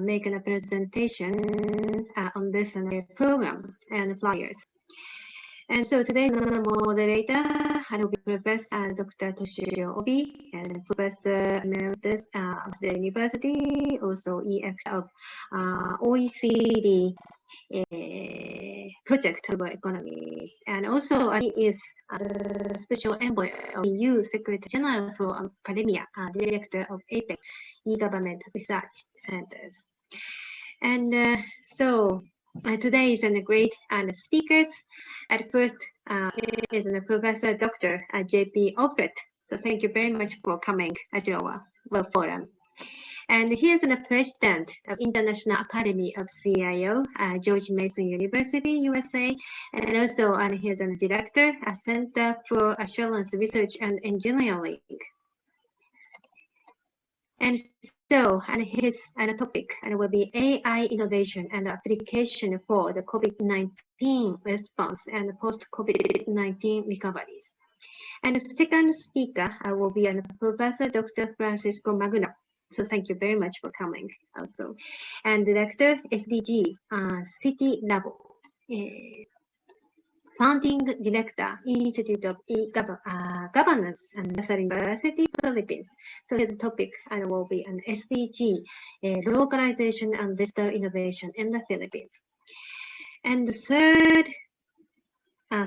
make a presentation on this program and flyers. And so today, the moderator will be Professor Dr. Toshio Obi and Professor Emeritus of the University, also EX of OECD Project of Economy. And also he is a special envoy of EU Secretary General for Academia, Director of APEC, E-Government Research Centers. And today is a great speakers. At first is Professor Dr. J.P. Offred. So thank you very much for coming to our Web Forum. And he is the president of International Academy of CIO, George Mason University, USA, and also he is a director at Center for Assurance Research and Engineering. And so, his topic will be AI innovation and application for the COVID-19 response and post-COVID-19 recoveries. And the second speaker will be Professor Dr. Francisco Magno. So thank you very much for coming also. And Director, SDG, City Labo. Founding Director, Institute of Governance and National University, Philippines. So his topic will be an SDG, localization and digital innovation in the Philippines. And the third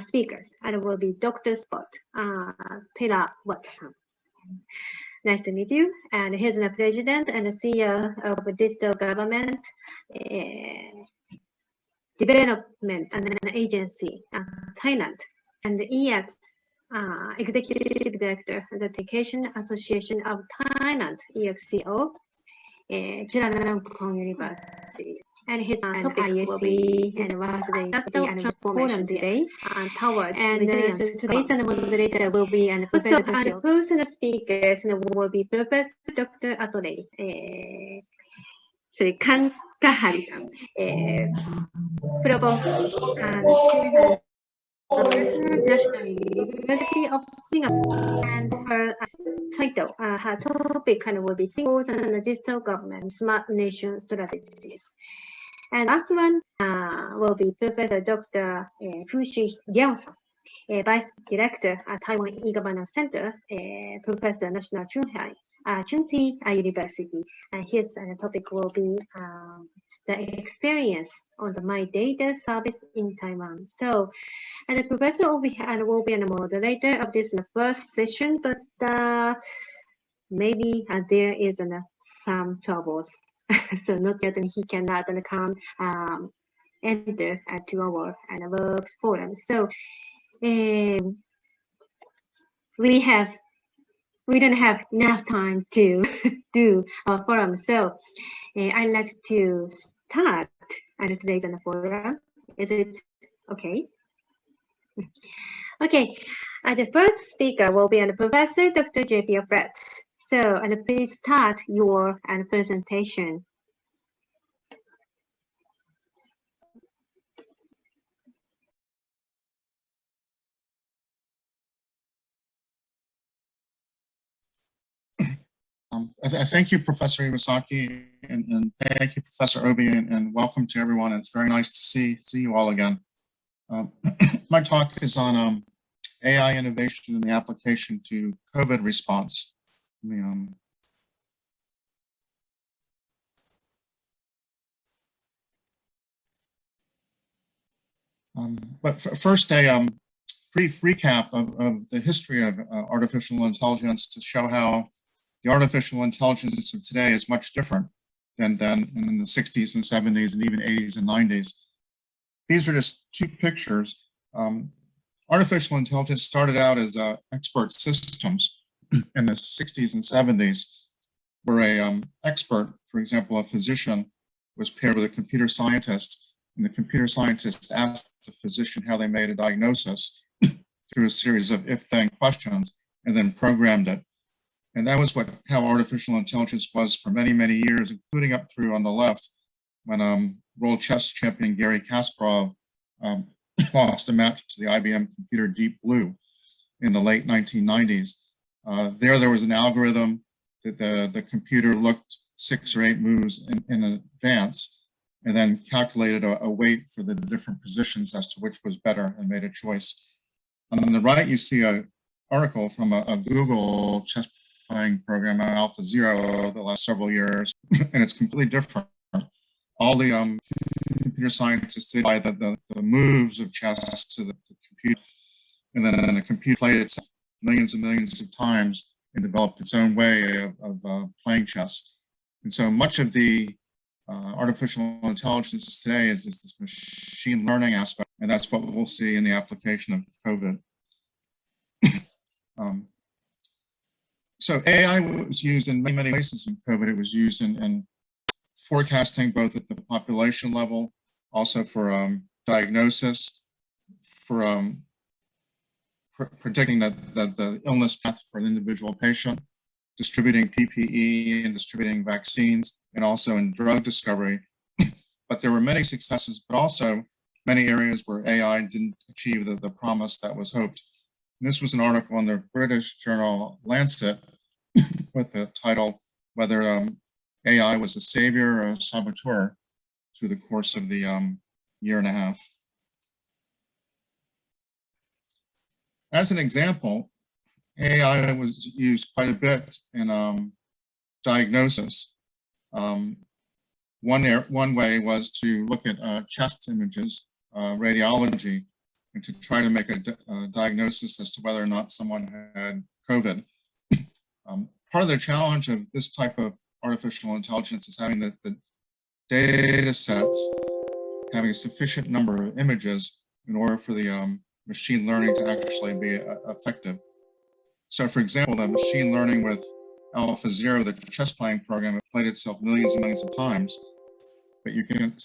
speakers will be Dr. Spot, Taylor Watson. Nice to meet you. And he's the president and the CEO of Digital Government Development and an Agency, Thailand, and the EX Executive Director of the Education Association of Thailand, EXCO, Chulalongkorn University. And his topic will be Waseda Forum today towards and so today's moderator will be Professor the personal speakers will be Professor Dr. Atole. Kankahari-san, Provost and National University of Singapore, and her title, her topic will be Singapore and Digital Government Smart Nation Strategies. And last one will be Professor Dr. Fushi Liao-san, Vice Director at Taiwan E-Governance Center, Professor National Chunxi University, and his topic will be the experience on the My Data service in Taiwan. So, and the professor will be the moderator of this first session, but maybe there is some troubles. So not yet he cannot come enter to our work forum. So we don't have enough time to do our forum. So I'd like to start today's forum. Is it okay? Okay. The first speaker will be Professor Dr. J.P. Offred. So please start your presentation. Thank you, Professor Iwasaki, and thank you, Professor Obi, and welcome to everyone. It's very nice to see you all again. My talk is on AI innovation and the application to COVID response. But first, a brief recap of the history of artificial intelligence to show how the artificial intelligence of today is much different than in the 60s and 70s and even 80s and 90s. These are just two pictures. Artificial intelligence started out as expert systems in the 60s and 70s, where a expert, for example, a physician, was paired with a computer scientist, and the computer scientist asked the physician how they made a diagnosis through a series of if-then questions, and then programmed it. And that was how artificial intelligence was for many, many years, including up through on the left, when world chess champion Garry Kasparov lost a match to the IBM computer Deep Blue in the late 1990s. There was an algorithm that the computer looked 6 or 8 moves in advance, and then calculated a weight for the different positions as to which was better and made a choice. On the right, you see an article from a Google chess playing program, AlphaZero, the last several years, and it's completely different. All the computer scientists did by the moves of chess to the computer, and then the computer played itself millions and millions of times and developed its own way of playing chess. And so much of the artificial intelligence today is this machine learning aspect, and that's what we'll see in the application of COVID. So AI was used in many places in COVID. It was used in forecasting both at the population level, also for diagnosis, for predicting the illness path for an individual patient, distributing PPE and distributing vaccines, and also in drug discovery. But there were many successes, but also many areas where AI didn't achieve the promise that was hoped. And this was an article in the British journal Lancet with the title, Whether AI was a Savior or a Saboteur through the course of the year and a half. As an example, AI was used quite a bit in diagnosis. One way was to look at chest images, radiology, and to try to make a diagnosis as to whether or not someone had COVID. Part of the challenge of this type of artificial intelligence is having the data sets, having a sufficient number of images in order for the machine learning to actually be effective. So for example, the machine learning with AlphaZero, the chess playing program, it played itself millions and millions of times. But you can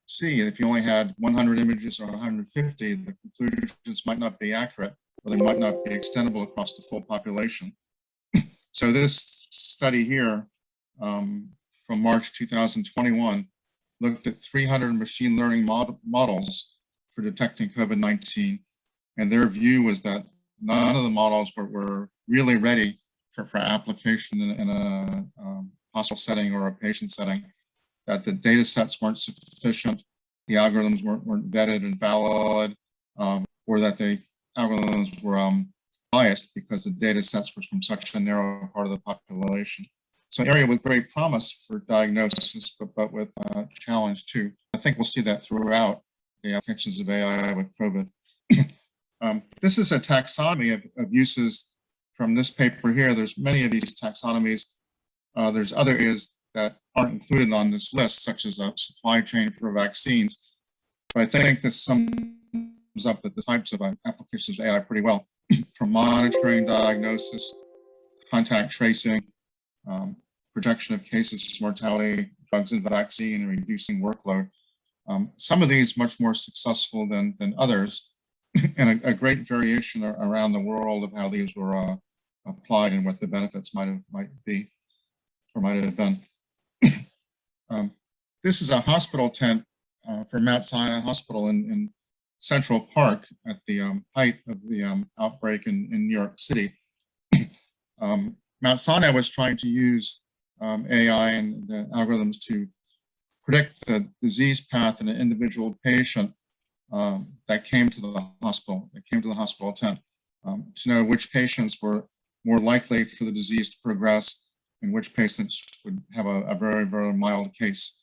see if you only had 100 images or 150, the conclusions might not be accurate, or they might not be extendable across the full population. So this study here from March 2021 looked at 300 machine learning models for detecting COVID-19. And their view was that none of the models were really ready for application in a hospital setting or a patient setting, that the data sets weren't sufficient, the algorithms weren't vetted and valid, or that the algorithms were biased because the data sets were from such a narrow part of the population. So an area with great promise for diagnosis, but with challenge too. I think we'll see that throughout the applications of AI with COVID. This is a taxonomy of uses from this paper here. There's many of these taxonomies. There's other areas that aren't included on this list, such as a supply chain for vaccines. But I think this sums up the types of applications of AI pretty well, from monitoring, diagnosis, contact tracing, projection of cases, mortality, drugs and vaccine, and reducing workload. Some of these much more successful than others, and a great variation around the world of how these were applied and what the benefits might be or might have been. This is a hospital tent for Mount Sinai Hospital in Central Park at the height of the outbreak in New York City. Mount Sinai was trying to use AI and the algorithms to predict the disease path in an individual patient that came to the hospital tent, to know which patients were more likely for the disease to progress and which patients would have a very, very mild case.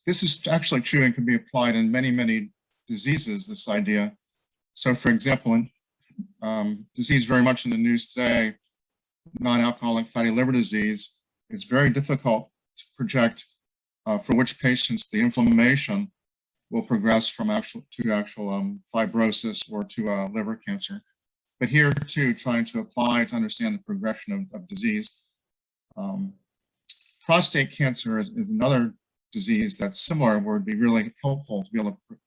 This is actually true and can be applied in many, many diseases, this idea. So for example, in disease very much in the news today, non-alcoholic fatty liver disease, it's very difficult to project for which patients the inflammation will progress from actual fibrosis or to liver cancer. But here too, trying to apply to understand the progression of disease. Prostate cancer is another disease that's similar, where it'd be really helpful to be able to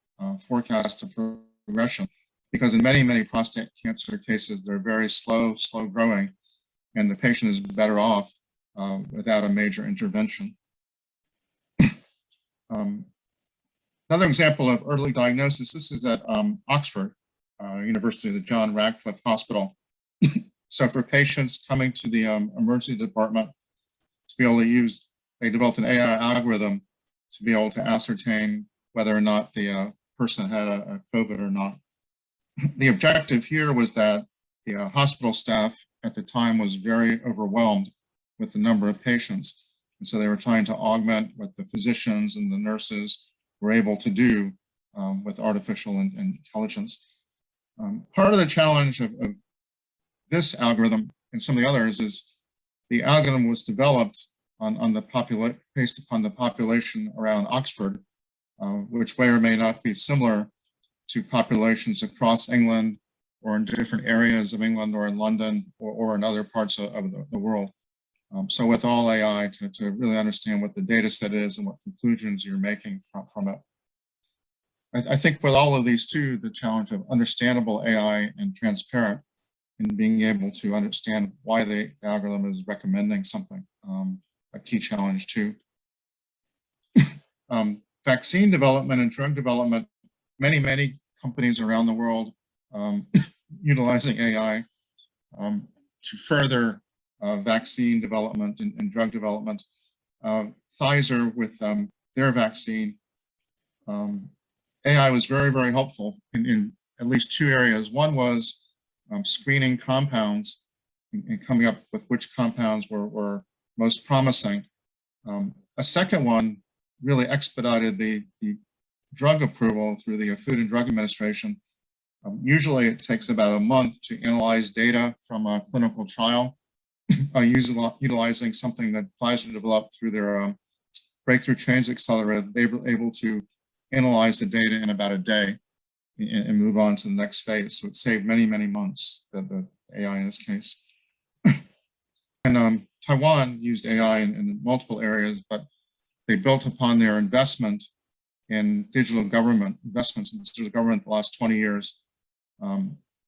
forecast the progression, because in many, many prostate cancer cases, they're very slow growing, and the patient is better off without a major intervention. Another example of early diagnosis, this is at Oxford University, the John Radcliffe Hospital. So for patients coming to the emergency department be able to they developed an AI algorithm to be able to ascertain whether or not the person had a COVID or not. The objective here was that the hospital staff at the time was very overwhelmed with the number of patients. And so they were trying to augment what the physicians and the nurses were able to do with artificial intelligence. Part of the challenge of this algorithm and some of the others is the algorithm was developed based upon the population around Oxford, which may or may not be similar to populations across England or in different areas of England or in London or in other parts of the world. So with all AI, to really understand what the data set is and what conclusions you're making from it. I think with all of these too, the challenge of understandable AI and transparent and being able to understand why the algorithm is recommending something, a key challenge too. Vaccine development and drug development, many companies around the world utilizing AI to further vaccine development and drug development. Pfizer with their vaccine, AI was very helpful in at least two areas. One was screening compounds and coming up with which compounds were most promising. A second one really expedited the drug approval through the Food and Drug Administration. Usually it takes about a month to analyze data from a clinical trial, utilizing something that Pfizer developed through their breakthrough change accelerator. They were able to analyze the data in about a day and move on to the next phase. So it saved many months, the AI in this case. And Taiwan used AI in multiple areas, but they built upon their investment in digital government, investments in digital government the last 20 years,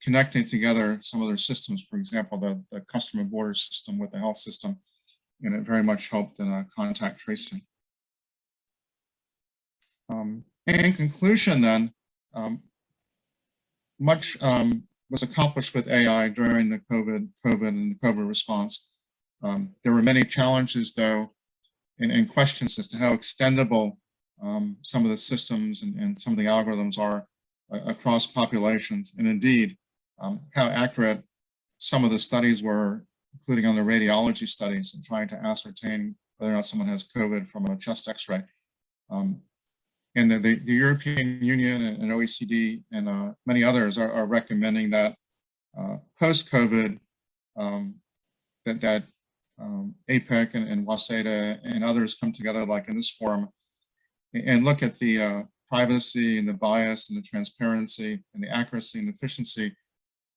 connecting together some of their systems, for example, the customer border system with the health system, and it very much helped in contact tracing. In conclusion then, much was accomplished with AI during the COVID and the COVID response. There were many challenges though, and questions as to how extendable some of the systems and some of the algorithms are across populations, and indeed how accurate some of the studies were, including on the radiology studies and trying to ascertain whether or not someone has COVID from a chest x-ray. And the European Union and OECD and many others are recommending that post-COVID that APEC and Waseda and others come together like in this forum and look at the privacy and the bias and the transparency and the accuracy and efficiency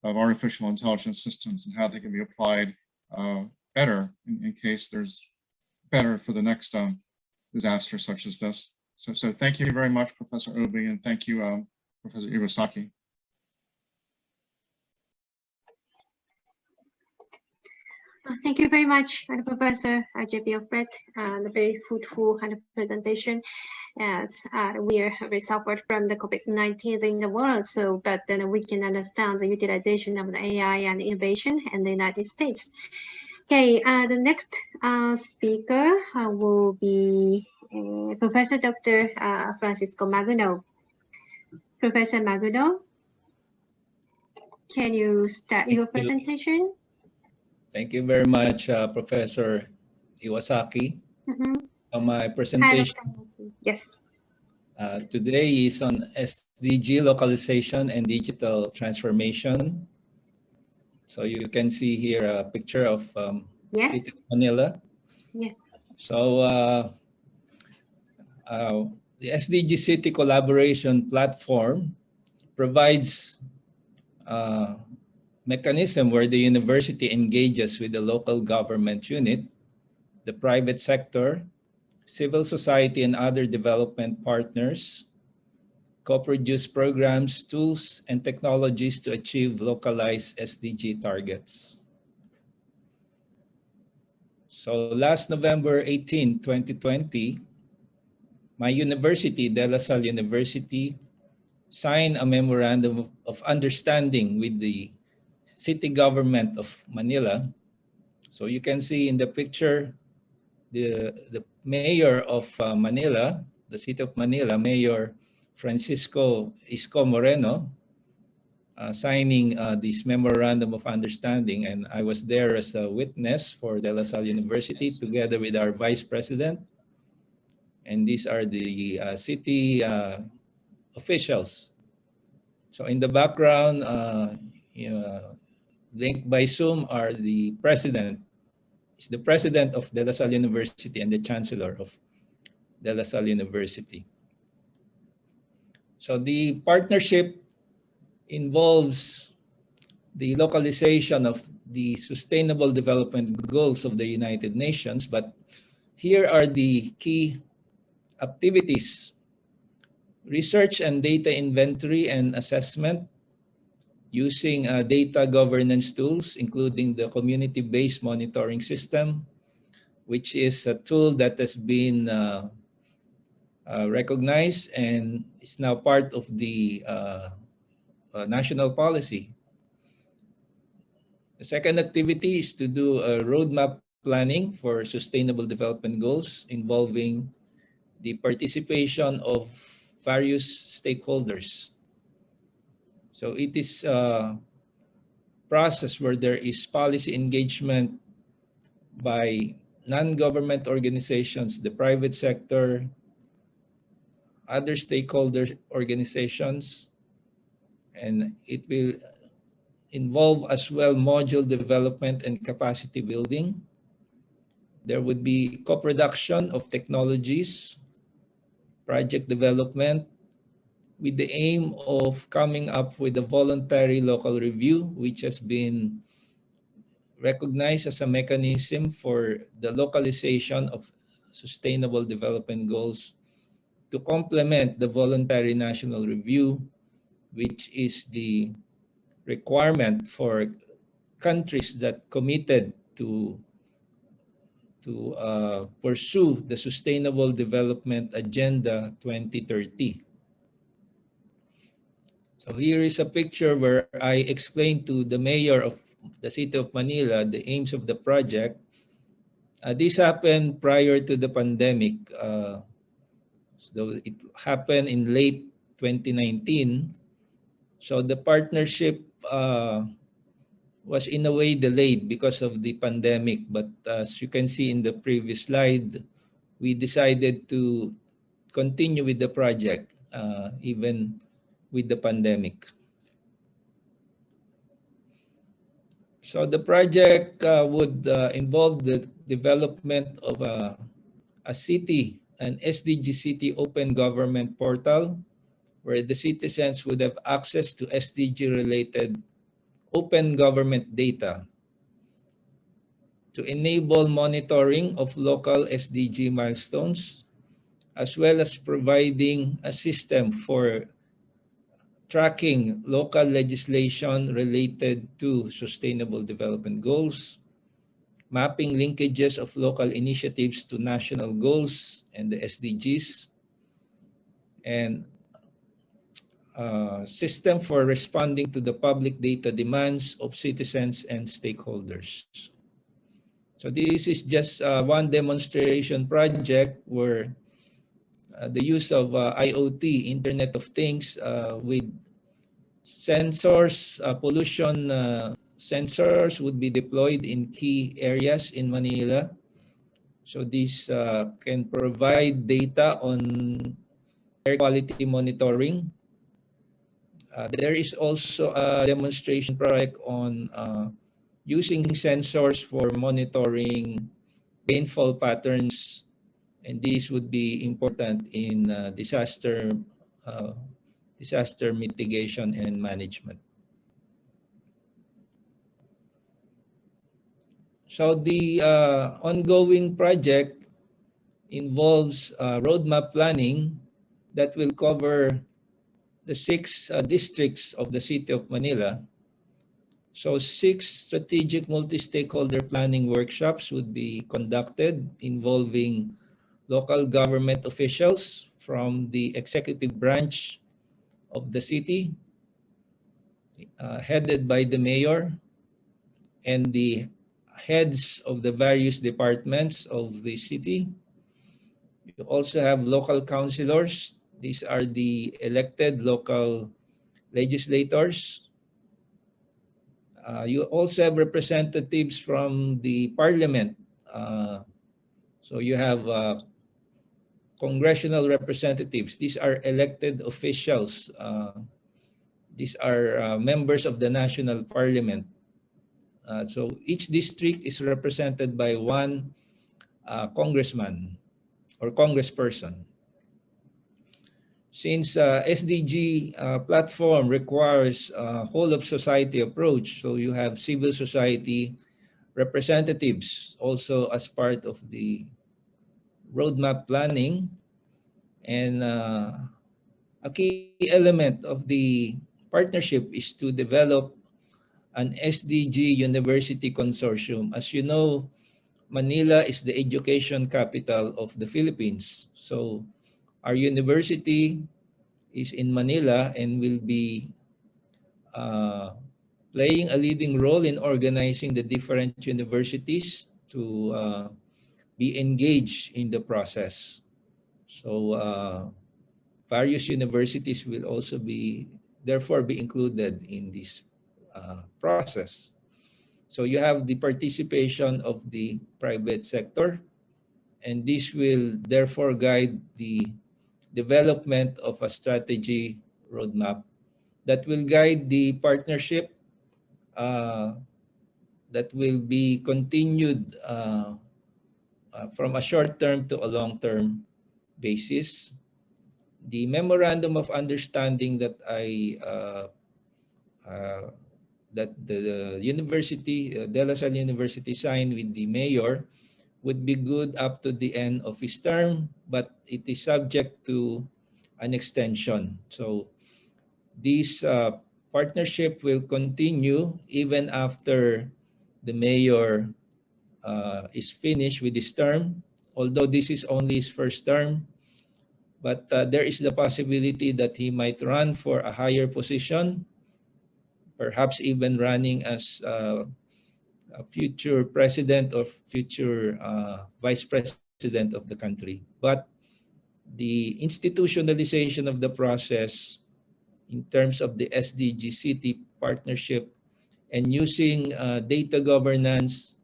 of artificial intelligence systems and how they can be applied better in case there's better for the next disaster such as this. So thank you very much, Professor Obi, and thank you, Professor Iwasaki. Thank you very much, Professor J.P. Fred, the very fruitful presentation. As we are suffered from the COVID-19 in the world, but then we can understand the utilization of the AI and innovation in the United States. Okay, the next speaker will be Professor Dr. Francisco Magno. Professor Magno, can you start your presentation? Thank you very much, Professor Iwasaki. My presentation yes. Today is on SDG localization and digital transformation. So you can see here a picture of yes. City of Manila. Yes. So the SDG City Collaboration Platform provides mechanism where the university engages with the local government unit, the private sector, civil society, and other development partners, co-produce programs, tools, and technologies to achieve localized SDG targets. So last November 18, 2020, my university, De La Salle University, signed a memorandum of understanding with the city government of Manila. So you can see in the picture the mayor of Manila, the city of Manila, Mayor Francisco Isko Moreno, signing this memorandum of understanding, and I was there as a witness for De La Salle University together with our vice president. And these are the city officials. So in the background, linked by Zoom are the president. It's the president of De La Salle University and the chancellor of De La Salle University. So the partnership involves the localization of the Sustainable Development Goals of the United Nations, but here are the key activities: research and data inventory and assessment using data governance tools, including the community-based monitoring system, which is a tool that has been recognized and is now part of the national policy. The second activity is to do a roadmap planning for sustainable development goals involving the participation of various stakeholders. So it is a process where there is policy engagement by non-government organizations, the private sector, other stakeholder organizations, and it will involve as well module development and capacity building. There would be co-production of technologies, project development, with the aim of coming up with a voluntary local review, which has been recognized as a mechanism for the localization of sustainable development goals to complement the voluntary national review, which is the requirement for countries that committed to pursue the Sustainable Development Agenda 2030. So here is a picture where I explained to the mayor of the city of Manila the aims of the project. This happened prior to the pandemic. So it happened in late 2019. So the partnership was in a way delayed because of the pandemic. But as you can see in the previous slide, we decided to continue with the project even with the pandemic. So the project would involve the development of a city, an SDG City Open Government Portal, where the citizens would have access to SDG-related open government data to enable monitoring of local SDG milestones, as well as providing a system for tracking local legislation related to sustainable development goals, mapping linkages of local initiatives to national goals and the SDGs, and system for responding to the public data demands of citizens and stakeholders. So this is just one demonstration project where the use of IoT, Internet of Things, with sensors, pollution sensors would be deployed in key areas in Manila. So this can provide data on air quality monitoring. There is also a demonstration project on using sensors for monitoring rainfall patterns, and this would be important in disaster mitigation and management. So the ongoing project involves roadmap planning that will cover the 6 districts of the city of Manila. So 6 strategic multi-stakeholder planning workshops would be conducted involving local government officials from the executive branch of the city, headed by the mayor, and the heads of the various departments of the city. You also have local councilors. These are the elected local legislators. You also have representatives from the parliament. So you have congressional representatives. These are elected officials. These are members of the national parliament. So each district is represented by one congressman or congressperson. Since SDG platform requires a whole of society approach, so you have civil society representatives also as part of the roadmap planning, and a key element of the partnership is to develop an SDG University Consortium. As you know, Manila is the education capital of the Philippines. So our university is in Manila and will be playing a leading role in organizing the different universities to be engaged in the process. So various universities will also therefore be included in this process. So you have the participation of the private sector, and this will therefore guide the development of a strategy roadmap that will guide the partnership that will be continued from a short-term to a long-term basis. The memorandum of understanding that that the university, De La Salle University, signed with the mayor would be good up to the end of his term, but it is subject to an extension. So this partnership will continue even after the mayor is finished with his term, although this is only his first term. But there is the possibility that he might run for a higher position, perhaps even running as a future president or future vice president of the country. But the institutionalization of the process in terms of the SDG City partnership and using data governance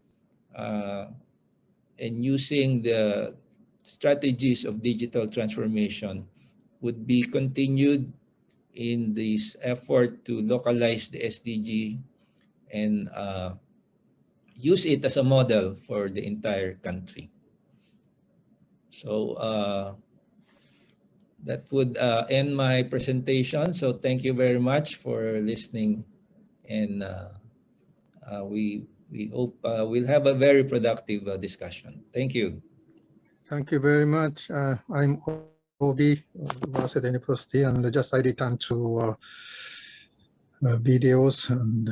and using the strategies of digital transformation would be continued in this effort to localize the SDG and use it as a model for the entire country. So that would end my presentation. So thank you very much for listening, and we hope we'll have a very productive discussion. Thank you. Thank you very much. I'm Obi, Waseda University, and just I returned to videos, and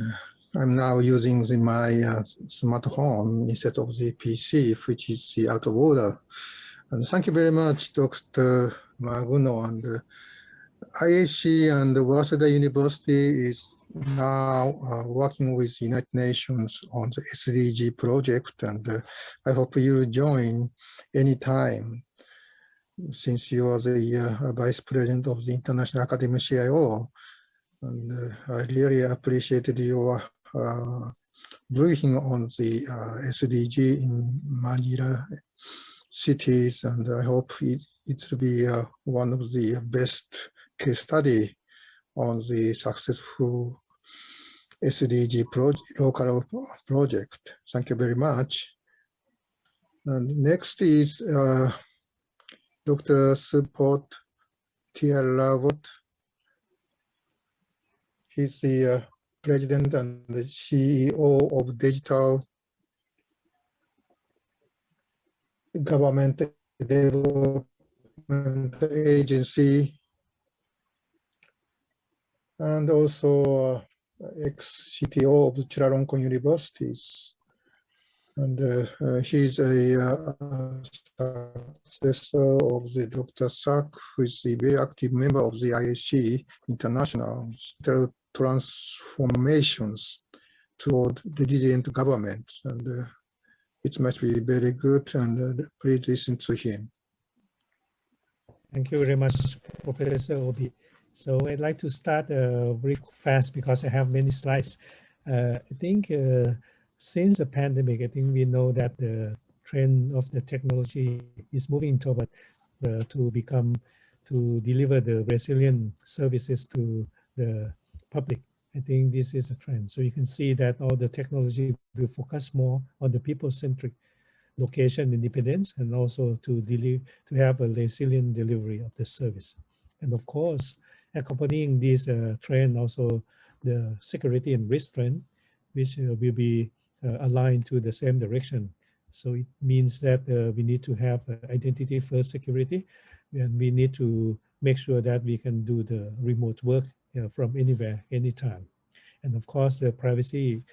I'm now using my smartphone instead of the PC, which is out of order. And thank you very much, Dr. Maguno. And IAC and Waseda University is now working with United Nations on the SDG project, and I hope you'll join anytime, since you are the Vice President of the International Academy CIO. And I really appreciated your briefing on the SDG in Manila cities, and I hope it will be one of the best case study on the successful SDG local project. Thank you very much. And next is Dr. Support Tiarawat. He's the President and the CEO of Digital Government Development Agency, and also ex-CTO of the Chulalongkorn Universities. And he's a successor of the Dr. Sak, who is a very active member of the IAC International Transformations toward the diligent government, and it must be very good, and please listen to him. Thank you very much, Professor Obi. So I'd like to start very fast because I have many slides. I think since the pandemic, I think we know that the trend of the technology is moving toward to deliver the resilient services to the public. I think this is a trend. So you can see that all the technology will focus more on the people-centric location independence, and also to have a resilient delivery of the service. And of course, accompanying this trend, also the security and risk trend, which will be aligned to the same direction. So it means that we need to have identity first security, and we need to make sure that we can do the remote work from anywhere, anytime. And of course, the privacy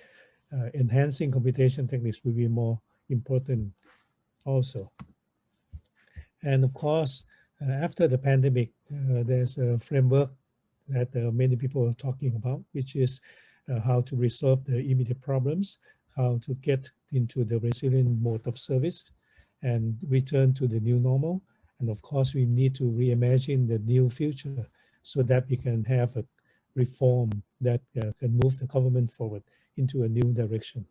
enhancing computation techniques will be more important also. And of course, after the pandemic, there's a framework that many people are talking about, which is how to resolve the immediate problems, how to get into the resilient mode of service and return to the new normal. And of course, we need to reimagine the new future so that we can have a reform that can move the government forward into a new direction.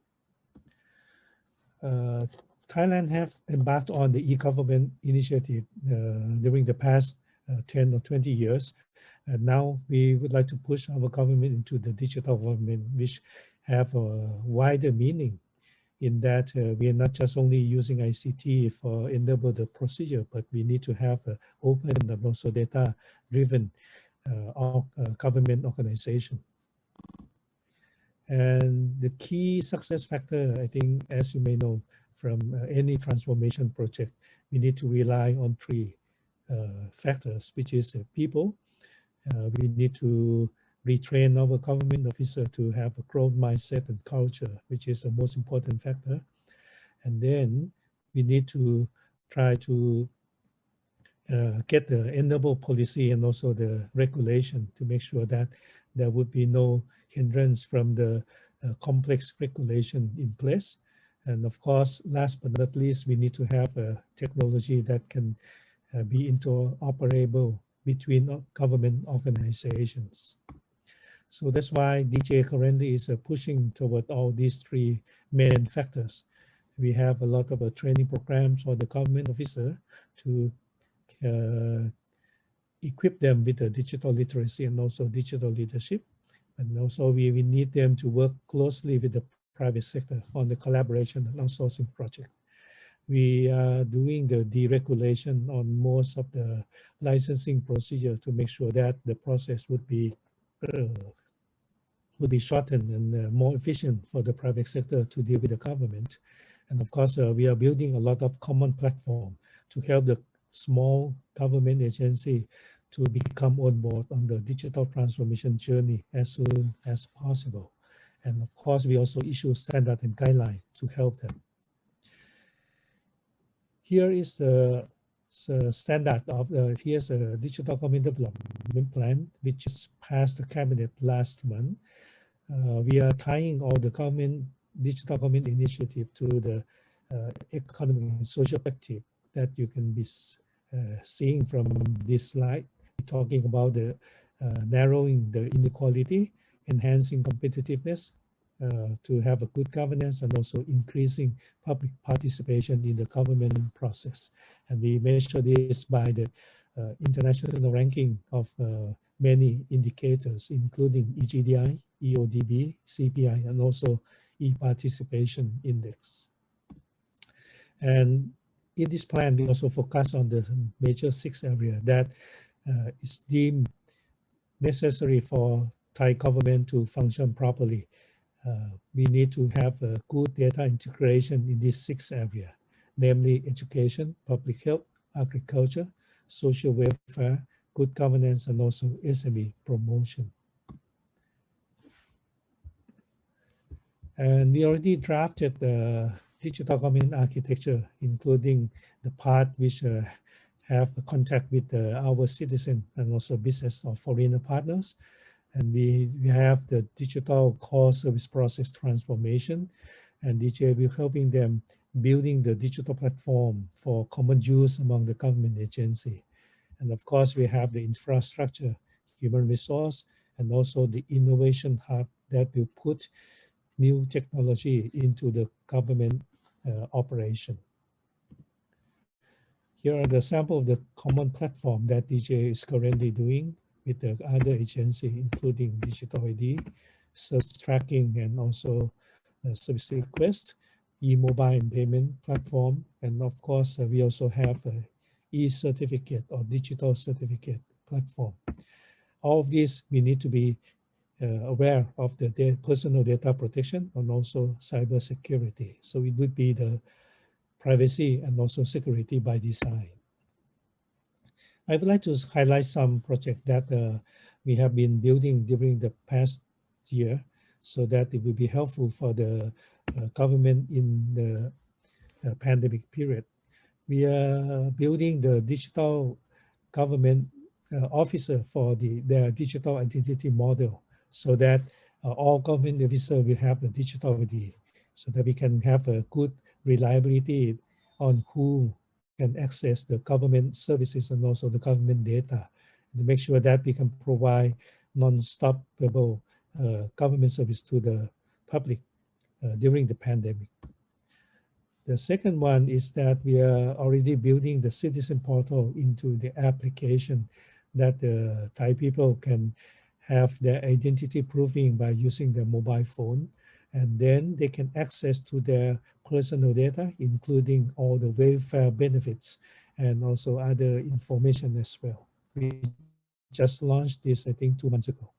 Thailand have embarked on the e-government initiative during the past 10 or 20 years. And now we would like to push our government into the digital government, which have a wider meaning in that we are not just only using ICT for enable the procedure, but we need to have an open and also data-driven government organization. And the key success factor, I think, as you may know, from any transformation project, we need to rely on three factors, which is people. We need to retrain our government officer to have a growth mindset and culture, which is the most important factor. And then we need to try to get the enable policy and also the regulation to make sure that there would be no hindrance from the complex regulation in place. And of course, last but not least, we need to have a technology that can be interoperable between government organizations. So that's why DJ currently is pushing toward all these three main factors. We have a lot of training programs for the government officer to equip them with the digital literacy and also digital leadership. And also we need them to work closely with the private sector on the collaboration and outsourcing project. We are doing the deregulation on most of the licensing procedure to make sure that the process would be shortened and more efficient for the private sector to deal with the government. And of course, we are building a lot of common platform to help the small government agency to become on board on the digital transformation journey as soon as possible. And of course, we also issue standard and guideline to help them. Here is the standard of here's a digital government development plan, which is passed the cabinet last month. We are tying all the digital government initiative to the economic and social objective that you can be seeing from this slide. We're talking about the narrowing the inequality, enhancing competitiveness, to have a good governance, and also increasing public participation in the government process. And we measure this by the international ranking of many indicators, including EGDI, EODB, CPI, and also e-participation index. And in this plan, we also focus on the major 6 areas that is deemed necessary for Thai government to function properly. We need to have a good data integration in these 6 areas, namely education, public health, agriculture, social welfare, good governance, and also SME promotion. And we already drafted the digital government architecture, including the part which have contact with our citizens and also business or foreign partners. And we have the digital core service process transformation, and DJ will helping them building the digital platform for common use among the government agency. And of course, we have the infrastructure, human resource, and also the innovation hub that will put new technology into the government operation. Here are the sample of the common platform that DJ is currently doing with the other agency, including digital ID, service tracking, and also service request, e-mobile payment platform, and of course, we also have a e-certificate or digital certificate platform. All of these, we need to be aware of the personal data protection and also cyber security. So it would be the privacy and also security by design. I would like to highlight some projects that we have been building during the past year so that it will be helpful for the government in the pandemic period. We are building the digital government officer for their digital identity model so that all government officers will have the digital ID so that we can have a good reliability on who can access the government services and also the government data to make sure that we can provide non-stoppable government service to the public during the pandemic. The second one is that we are already building the citizen portal into the application that the Thai people can have their identity proving by using their mobile phone, and then they can access to their personal data, including all the welfare benefits and also other information as well. We just launched this, I think, 2 months ago.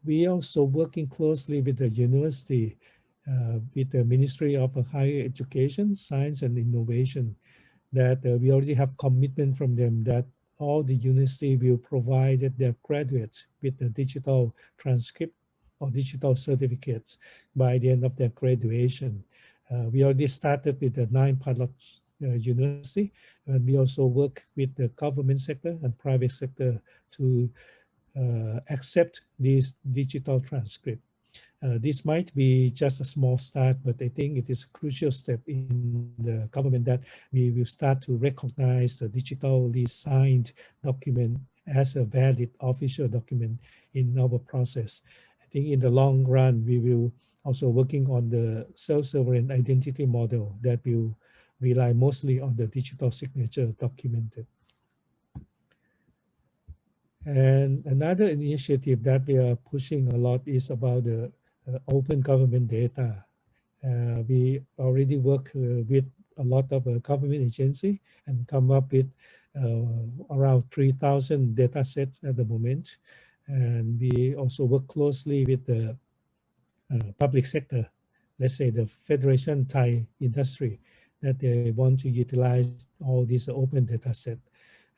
We also working closely with the university, with the Ministry of Higher Education, Science and Innovation, that we already have commitment from them that all the university will provide their graduates with the digital transcript or digital certificates by the end of their graduation. We already started with the 9 pilot university, and we also work with the government sector and private sector to accept this digital transcript. This might be just a small start, but I think it is a crucial step in the government that we will start to recognize the digitally signed document as a valid official document in our process. I think in the long run, we will also working on the self-sovereign identity model that will rely mostly on the digital signature documented. And another initiative that we are pushing a lot is about the open government data. We already work with a lot of government agency and come up with around 3,000 data sets at the moment. And we also work closely with the public sector, let's say the Federation Thai industry, that they want to utilize all these open data set.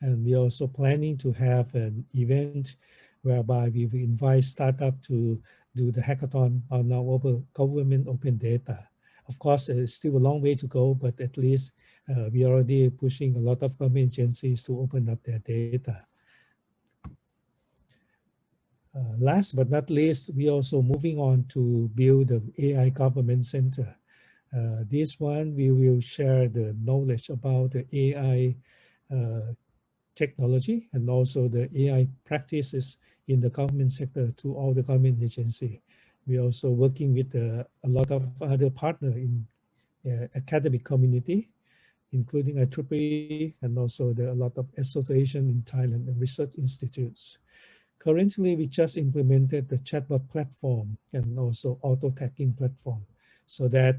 And we're also planning to have an event whereby we will invite startups to do the hackathon on our government open data. Of course, it's still a long way to go, but at least we are already pushing a lot of government agencies to open up their data. Last but not least, we are also moving on to build the AI Government Center. This one, we will share the knowledge about the AI technology and also the AI practices in the government sector to all the government agency. We're also working with a lot of other partners in academic community, including IEEE and also a lot of association in Thailand and research institutes. Currently, we just implemented the chatbot platform and also auto tagging platform so that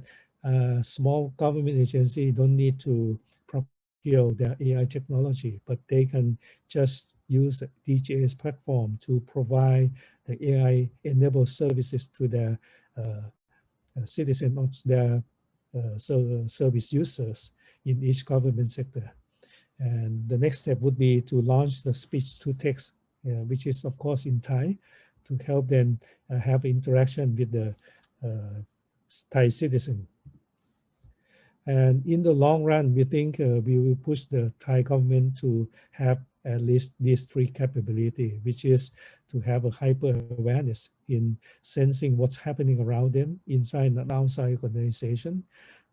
small government agency don't need to procure their AI technology, but they can just use DGA's platform to provide the AI-enabled services to their citizens or their service users in each government sector. And the next step would be to launch the speech-to-text, which is, of course, in Thai, to help them have interaction with the Thai citizen. And in the long run, we think we will push the Thai government to have at least these three capabilities, which is to have a hyper awareness in sensing what's happening around them inside and outside organization,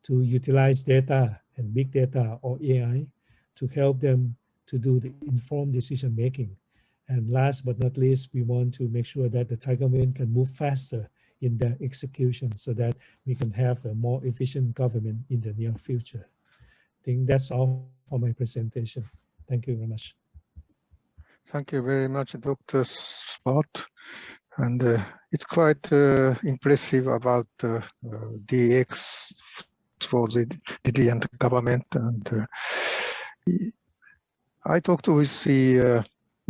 to utilize data and big data or AI to help them to do the informed decision making. And last but not least, we want to make sure that the Thai government can move faster in their execution so that we can have a more efficient government in the near future. I think that's all for my presentation. Thank you very much. Thank you very much, Dr. Spot. And it's quite impressive about DX for the Indian government. And I talked with the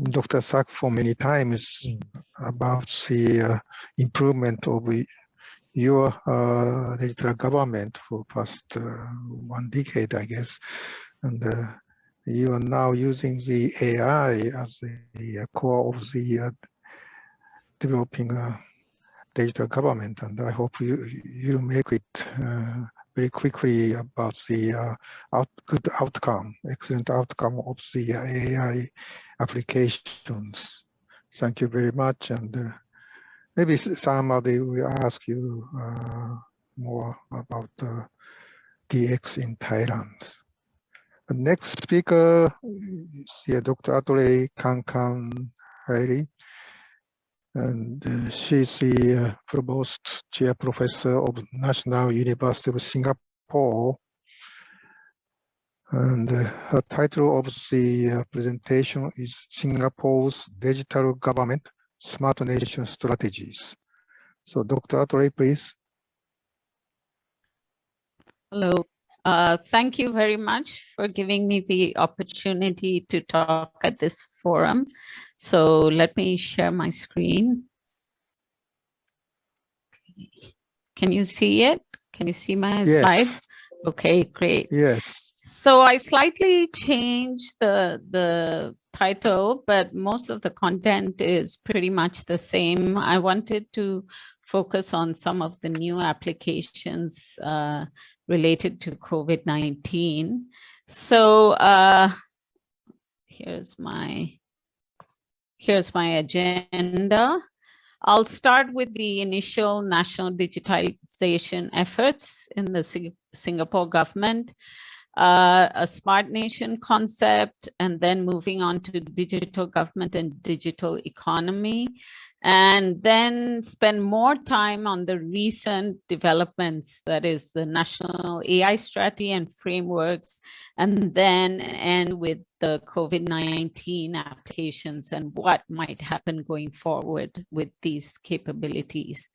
Dr. Sak for many times about the improvement of your digital government for past 1 decade, I guess. And you are now using the AI as the core of the developing digital government. And I hope you make it very quickly about the good outcome, excellent outcome of the AI applications. Thank you very much. And maybe somebody will ask you more about DX in Thailand. The next speaker is Dr. Atorey Kankan Hairi. And she's the Provost Chair Professor of National University of Singapore. And her title of the presentation is Singapore's Digital Government Smart Nation Strategies. So Dr. Atorey, please. Hello. Thank you very much for giving me the opportunity to talk at this forum. So let me share my screen. Can you see it? Can you see my slides? Okay, great. Yes. So I slightly changed the title, but most of the content is pretty much the same. I wanted to focus on some of the new applications related to COVID-19. So here's my agenda. I'll start with the initial national digitalization efforts in the Singapore government, a smart nation concept, and then moving on to digital government and digital economy, and then spend more time on the recent developments, that is the national AI strategy and frameworks, and then end with the COVID-19 applications and what might happen going forward with these capabilities.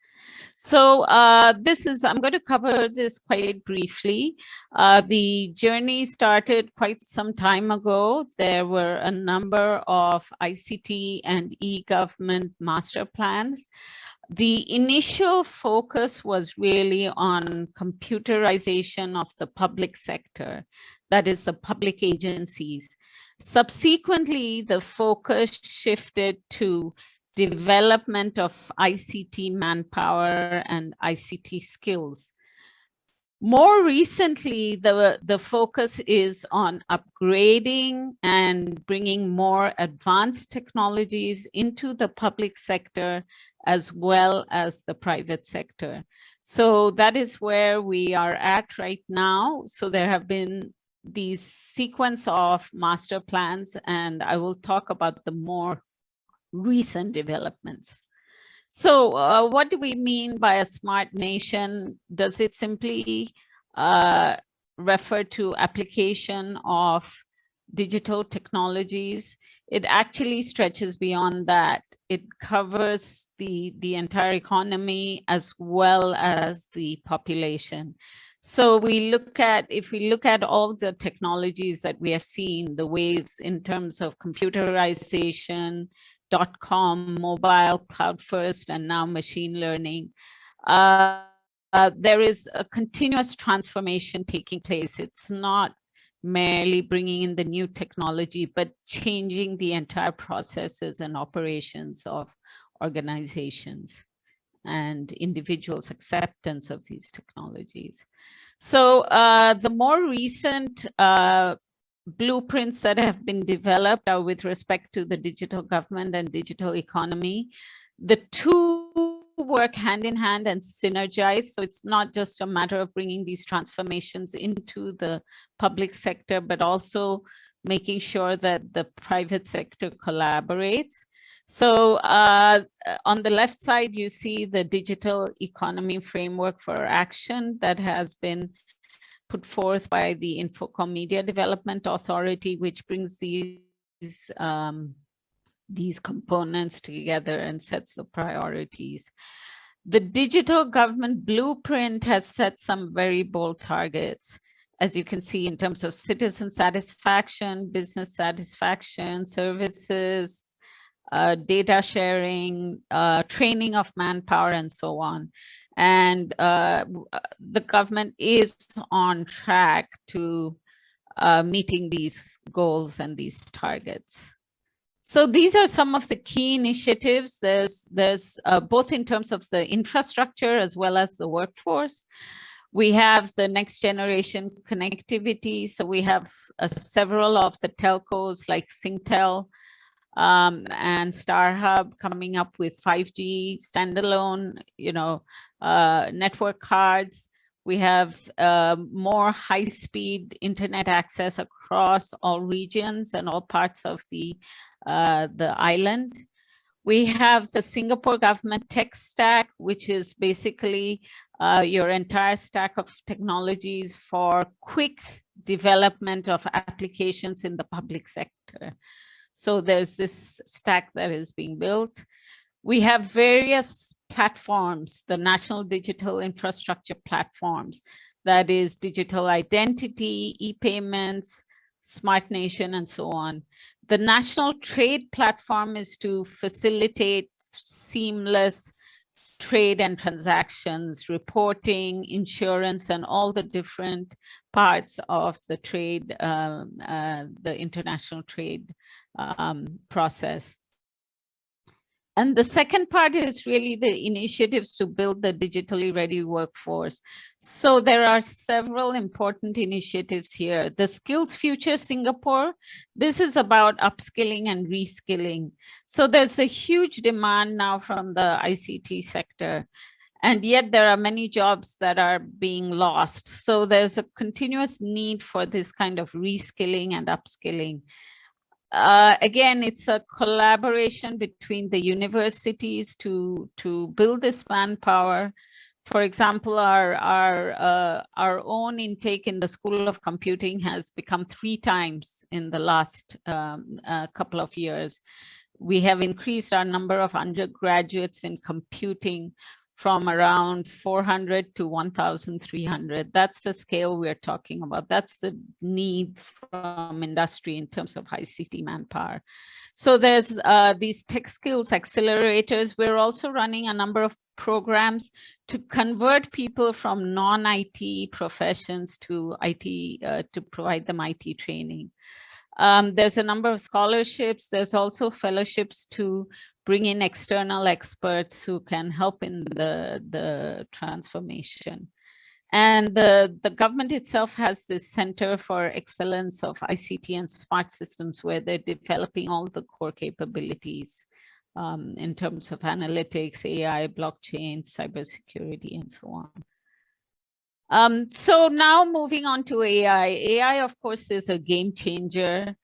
So I'm going to cover this quite briefly. The journey started quite some time ago. There were a number of ICT and e-government master plans. The initial focus was really on computerization of the public sector, that is the public agencies. Subsequently, the focus shifted to development of ICT manpower and ICT skills. More recently, the focus is on upgrading and bringing more advanced technologies into the public sector as well as the private sector. So that is where we are at right now. So there have been these sequence of master plans, and I will talk about the more recent developments. So what do we mean by a smart nation? Does it simply refer to application of digital technologies? It actually stretches beyond that. It covers the entire economy as well as the population. So if we look at all the technologies that we have seen, the waves in terms of computerization, .com, mobile, cloud first, and now machine learning, there is a continuous transformation taking place. It's not merely bringing in the new technology, but changing the entire processes and operations of organizations and individuals' acceptance of these technologies. So the more recent blueprints that have been developed are with respect to the digital government and digital economy. The two work hand in hand and synergize. So it's not just a matter of bringing these transformations into the public sector, but also making sure that the private sector collaborates. So on the left side, you see the digital economy framework for action that has been put forth by the Infocom Media Development Authority, which brings these components together and sets the priorities. The digital government blueprint has set some very bold targets, as you can see, in terms of citizen satisfaction, business satisfaction, services, data sharing, training of manpower, and so on. And the government is on track to meeting these goals and these targets. So these are some of the key initiatives. There's both in terms of the infrastructure as well as the workforce. We have the next generation connectivity. So we have several of the telcos like Singtel and StarHub coming up with 5G standalone, network cards. We have more high-speed internet access across all regions and all parts of the island. We have the Singapore government tech stack, which is basically your entire stack of technologies for quick development of applications in the public sector. So there's this stack that is being built. We have various platforms, the National Digital Infrastructure Platforms, that is digital identity, e-payments, Smart Nation, and so on. The National Trade Platform is to facilitate seamless trade and transactions, reporting, insurance, and all the different parts of the trade, the international trade process. And the second part is really the initiatives to build the digitally ready workforce. So there are several important initiatives here. The Skills Future Singapore, this is about upskilling and reskilling. So there's a huge demand now from the ICT sector, and yet there are many jobs that are being lost. So there's a continuous need for this kind of reskilling and upskilling. Again, it's a collaboration between the universities to build this manpower. For example, our own intake in the School of Computing has become 3 times in the last couple of years. We have increased our number of undergraduates in computing from around 400 to 1,300. That's the scale we're talking about. That's the need from industry in terms of ICT manpower. So there's these tech skills accelerators. We're also running a number of programs to convert people from non-IT professions to IT, to provide them IT training. There's a number of scholarships. There's also fellowships to bring in external experts who can help in the transformation. And the government itself has this Center for Excellence of ICT and Smart Systems, where they're developing all the core capabilities in terms of analytics, AI, blockchain, cybersecurity, and so on. So now moving on to AI. AI, of course, is a game changer.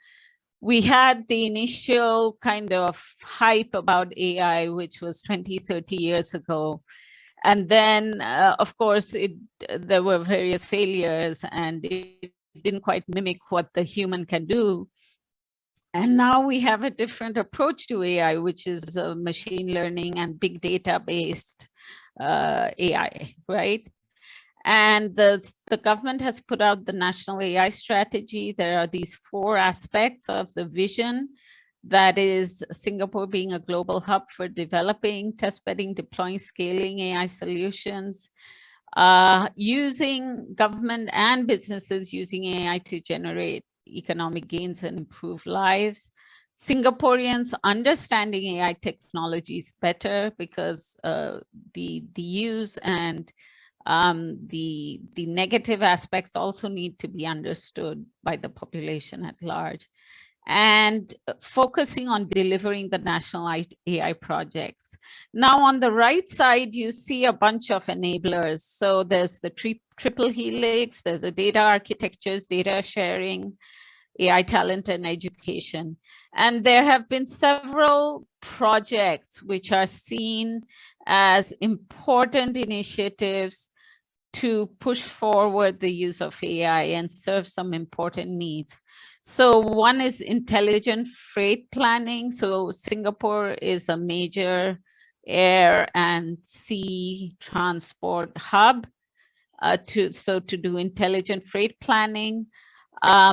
We had the initial kind of hype about AI, which was 20, 30 years ago. And then, of course, there were various failures and it didn't quite mimic what the human can do. And now we have a different approach to AI, which is machine learning and big data based AI, right? And the government has put out the National AI Strategy. There are these 4 aspects of the vision. That is Singapore being a global hub for developing, testbedding, deploying, scaling AI solutions, using government and businesses using AI to generate economic gains and improve lives. Singaporeans understanding AI technologies better because the use and The negative aspects also need to be understood by the population at large. And focusing on delivering the national AI projects. Now on the right side, you see a bunch of enablers. So there's the triple helix, there's a data architectures, data sharing, AI talent and education. And there have been several projects which are seen as important initiatives to push forward the use of AI and serve some important needs. So one is intelligent freight planning. So Singapore is a major air and sea transport hub to do intelligent freight planning,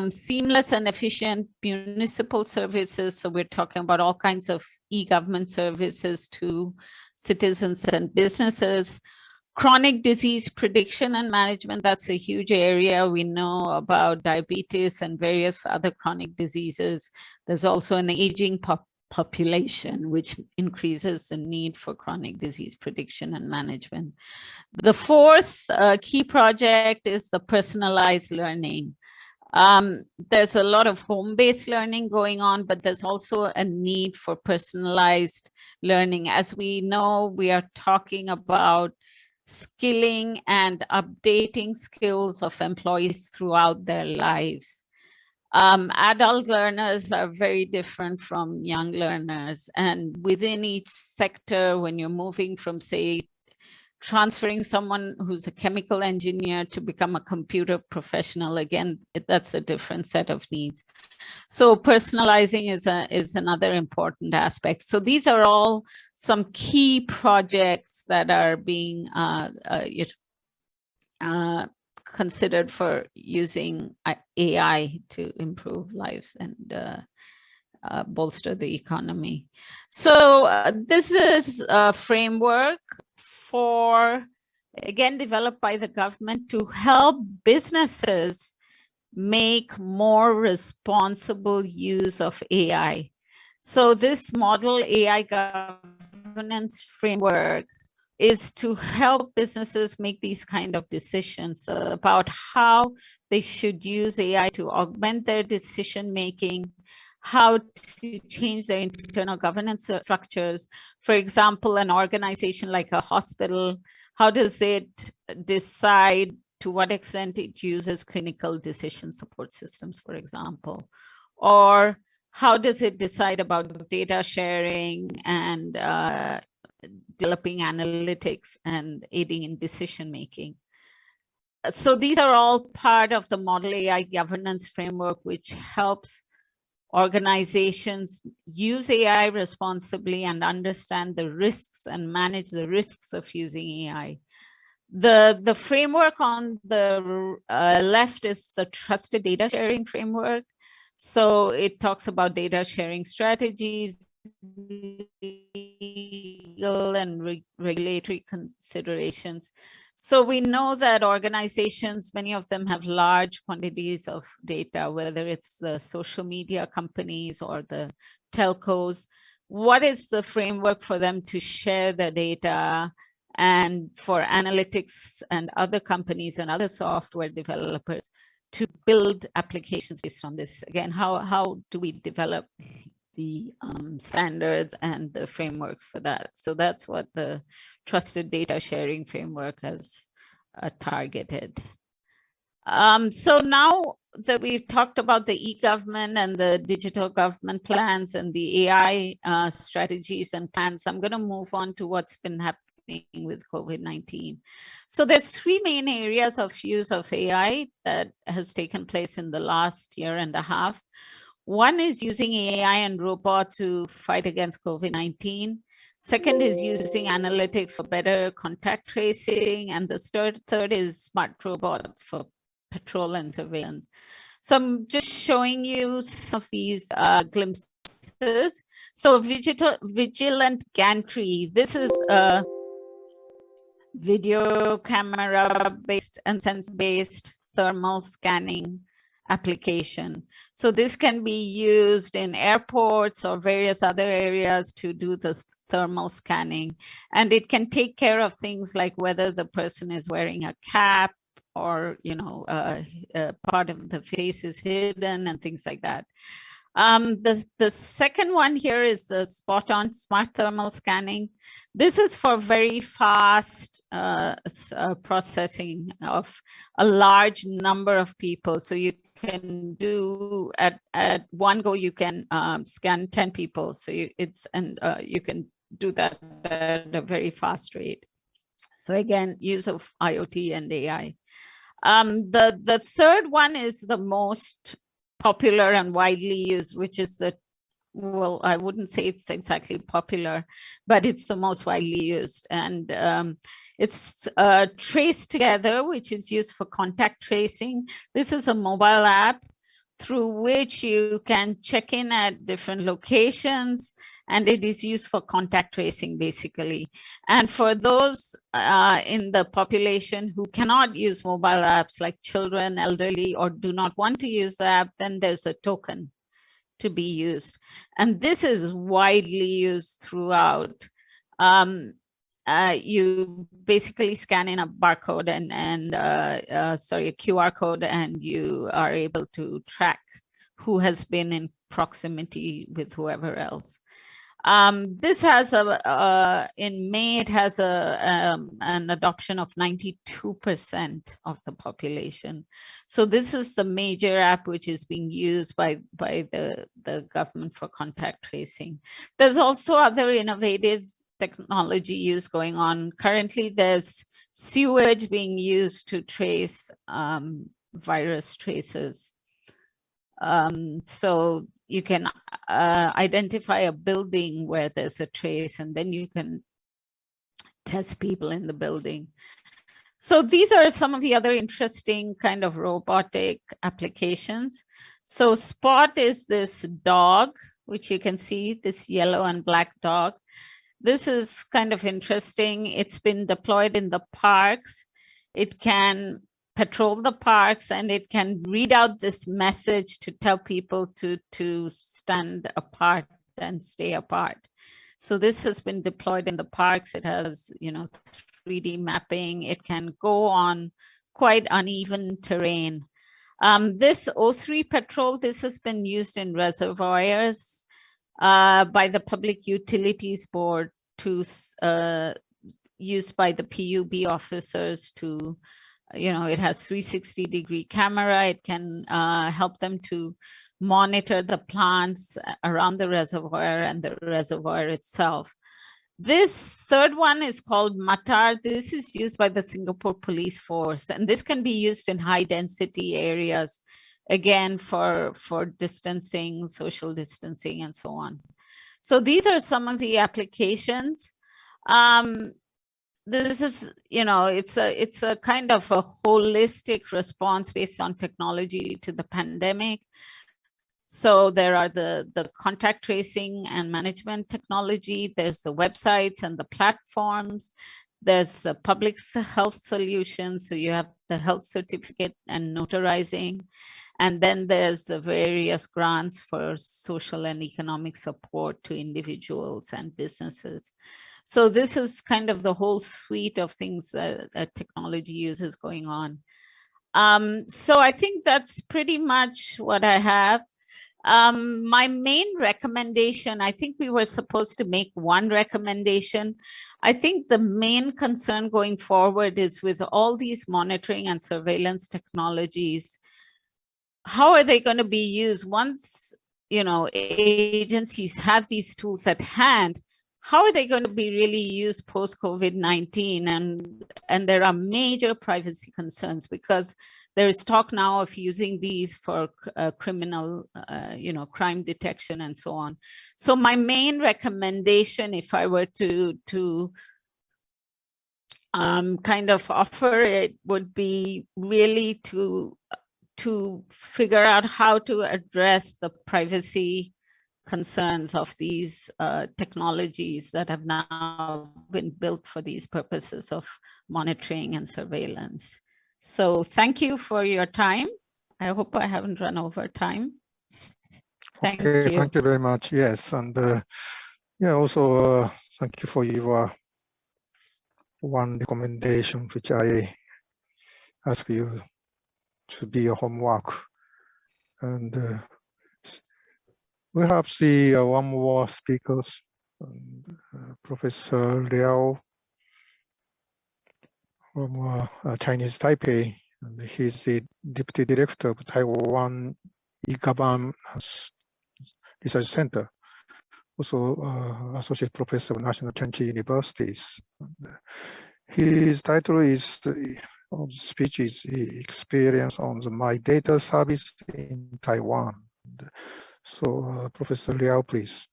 seamless and efficient municipal services. So we're talking about all kinds of e-government services to citizens and businesses. Chronic disease prediction and management, that's a huge area. We know about diabetes and various other chronic diseases. There's also an aging population, which increases the need for chronic disease prediction and management. The fourth key project is the personalized learning. There's a lot of home-based learning going on, but there's also a need for personalized learning. As we know, we are talking about skilling and updating skills of employees throughout their lives. Adult learners are very different from young learners. And within each sector, when you're moving from, say, transferring someone who's a chemical engineer to become a computer professional, again, that's a different set of needs. So personalizing is another important aspect. So these are all some key projects that are being considered for using AI to improve lives and bolster the economy. So this is a framework for, again, developed by the government to help businesses make more responsible use of AI. So this model AI governance framework is to help businesses make these kind of decisions about how they should use AI to augment their decision making, how to change their internal governance structures. For example, an organization like a hospital, how does it decide to what extent it uses clinical decision support systems, for example? Or how does it decide about data sharing and developing analytics and aiding in decision making? So these are all part of the Model AI governance framework, which helps organizations use AI responsibly and understand the risks and manage the risks of using AI. The framework on the left is a trusted data sharing framework. So it talks about data sharing strategies, legal and regulatory considerations. So we know that organizations, many of them have large quantities of data, whether it's the social media companies or the telcos. What is the framework for them to share the data, and for analytics and other companies and other software developers to build applications based on this? Again, how do we develop the standards and the frameworks for that? So that's what the trusted data sharing framework has targeted. So now that we've talked about the e-government and the digital government plans and the AI strategies and plans, I'm going to move on to what's been happening with COVID-19. So there's three main areas of use of AI that has taken place in the last year and a half. One is using AI and robots to fight against COVID-19. Second is using analytics for better contact tracing. And the third is smart robots for patrol and surveillance. So I'm just showing you some of these glimpses. So vigilant gantry. This is a video camera based and sensor-based thermal scanning application. So this can be used in airports or various other areas to do the thermal scanning, and it can take care of things like whether the person is wearing a cap or, you know, part of the face is hidden and things like that. The second one here is the spot-on smart thermal scanning. This is for very fast processing of a large number of people. So you can do at one go, you can scan 10 people. So you can do that at a very fast rate. So again, use of IoT and AI. The third one is the most popular and widely used, which is well, I wouldn't say it's exactly popular, but it's the most widely used. And it's Trace Together, which is used for contact tracing. This is a mobile app through which you can check in at different locations, and it is used for contact tracing, basically. And for those in the population who cannot use mobile apps, like children, elderly, or do not want to use the app, then there's a token to be used. And this is widely used throughout. You basically scan in a barcode and a QR code, and you are able to track who has been in proximity with whoever else. This has in May, it has an adoption of 92% of the population. So this is the major app which is being used by the government for contact tracing. There's also other innovative technology use going on. Currently, there's sewage being used to trace virus traces. So you can identify a building where there's a trace, and then you can test people in the building. So these are some of the other interesting kind of robotic applications. So Spot is this dog, which you can see, this yellow and black dog. This is kind of interesting. It's been deployed in the parks. It can patrol the parks, and it can read out this message to tell people to stand apart and stay apart. So this has been deployed in the parks. It has, you know, 3D mapping. It can go on quite uneven terrain. This O3 patrol, this has been used in reservoirs by the Public Utilities Board to used by the PUB officers to, you know, it has 360-degree camera. It can help them to monitor the plants around the reservoir and the reservoir itself. This third one is called Matar. This is used by the Singapore Police Force, and this can be used in high density areas, again, for distancing, social distancing, and so on. So these are some of the applications. This is, you know, it's a kind of a holistic response based on technology to the pandemic. So there are the contact tracing and management technology. There's the websites and the platforms. There's the public health solutions. So you have the health certificate and notarizing. And then there's the various grants for social and economic support to individuals and businesses. So this is kind of the whole suite of things that technology uses going on. So I think that's pretty much what I have. My main recommendation, I think we were supposed to make one recommendation. I think the main concern going forward is with all these monitoring and surveillance technologies, how are they going to be used once, you know, agencies have these tools at hand? How are they going to be really used post-COVID-19? And there are major privacy concerns because there is talk now of using these for criminal, you know, crime detection and so on. So my main recommendation, if I were to kind of offer it, would be really to figure out how to address the privacy concerns of these technologies that have now been built for these purposes of monitoring and surveillance. So thank you for your time. I hope I haven't run over time. Thank you. Thank you very much. Yes, and yeah, also thank you for your one recommendation, which I ask you to be your homework. And we have the one more speakers, Professor Liao from Chinese Taipei, and he's the Deputy Director of Taiwan E-Governance Research Center, also Associate Professor of National Chengchi Universities. His title is of the speech is Experience on the My Data Service in Taiwan. So Professor Liao, please.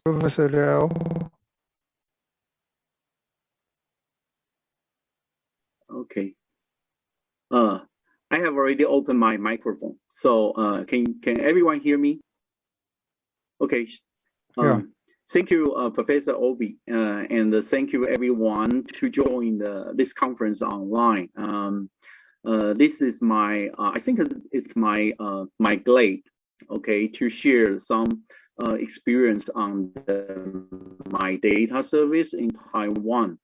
Professor Liao. Okay. I have already opened my microphone. So can everyone hear me? Okay. Yeah. Thank you, Professor Obi, and thank you everyone to join this conference online. This is my, I think it's my my glad, okay, to share some experience on my data service in Taiwan.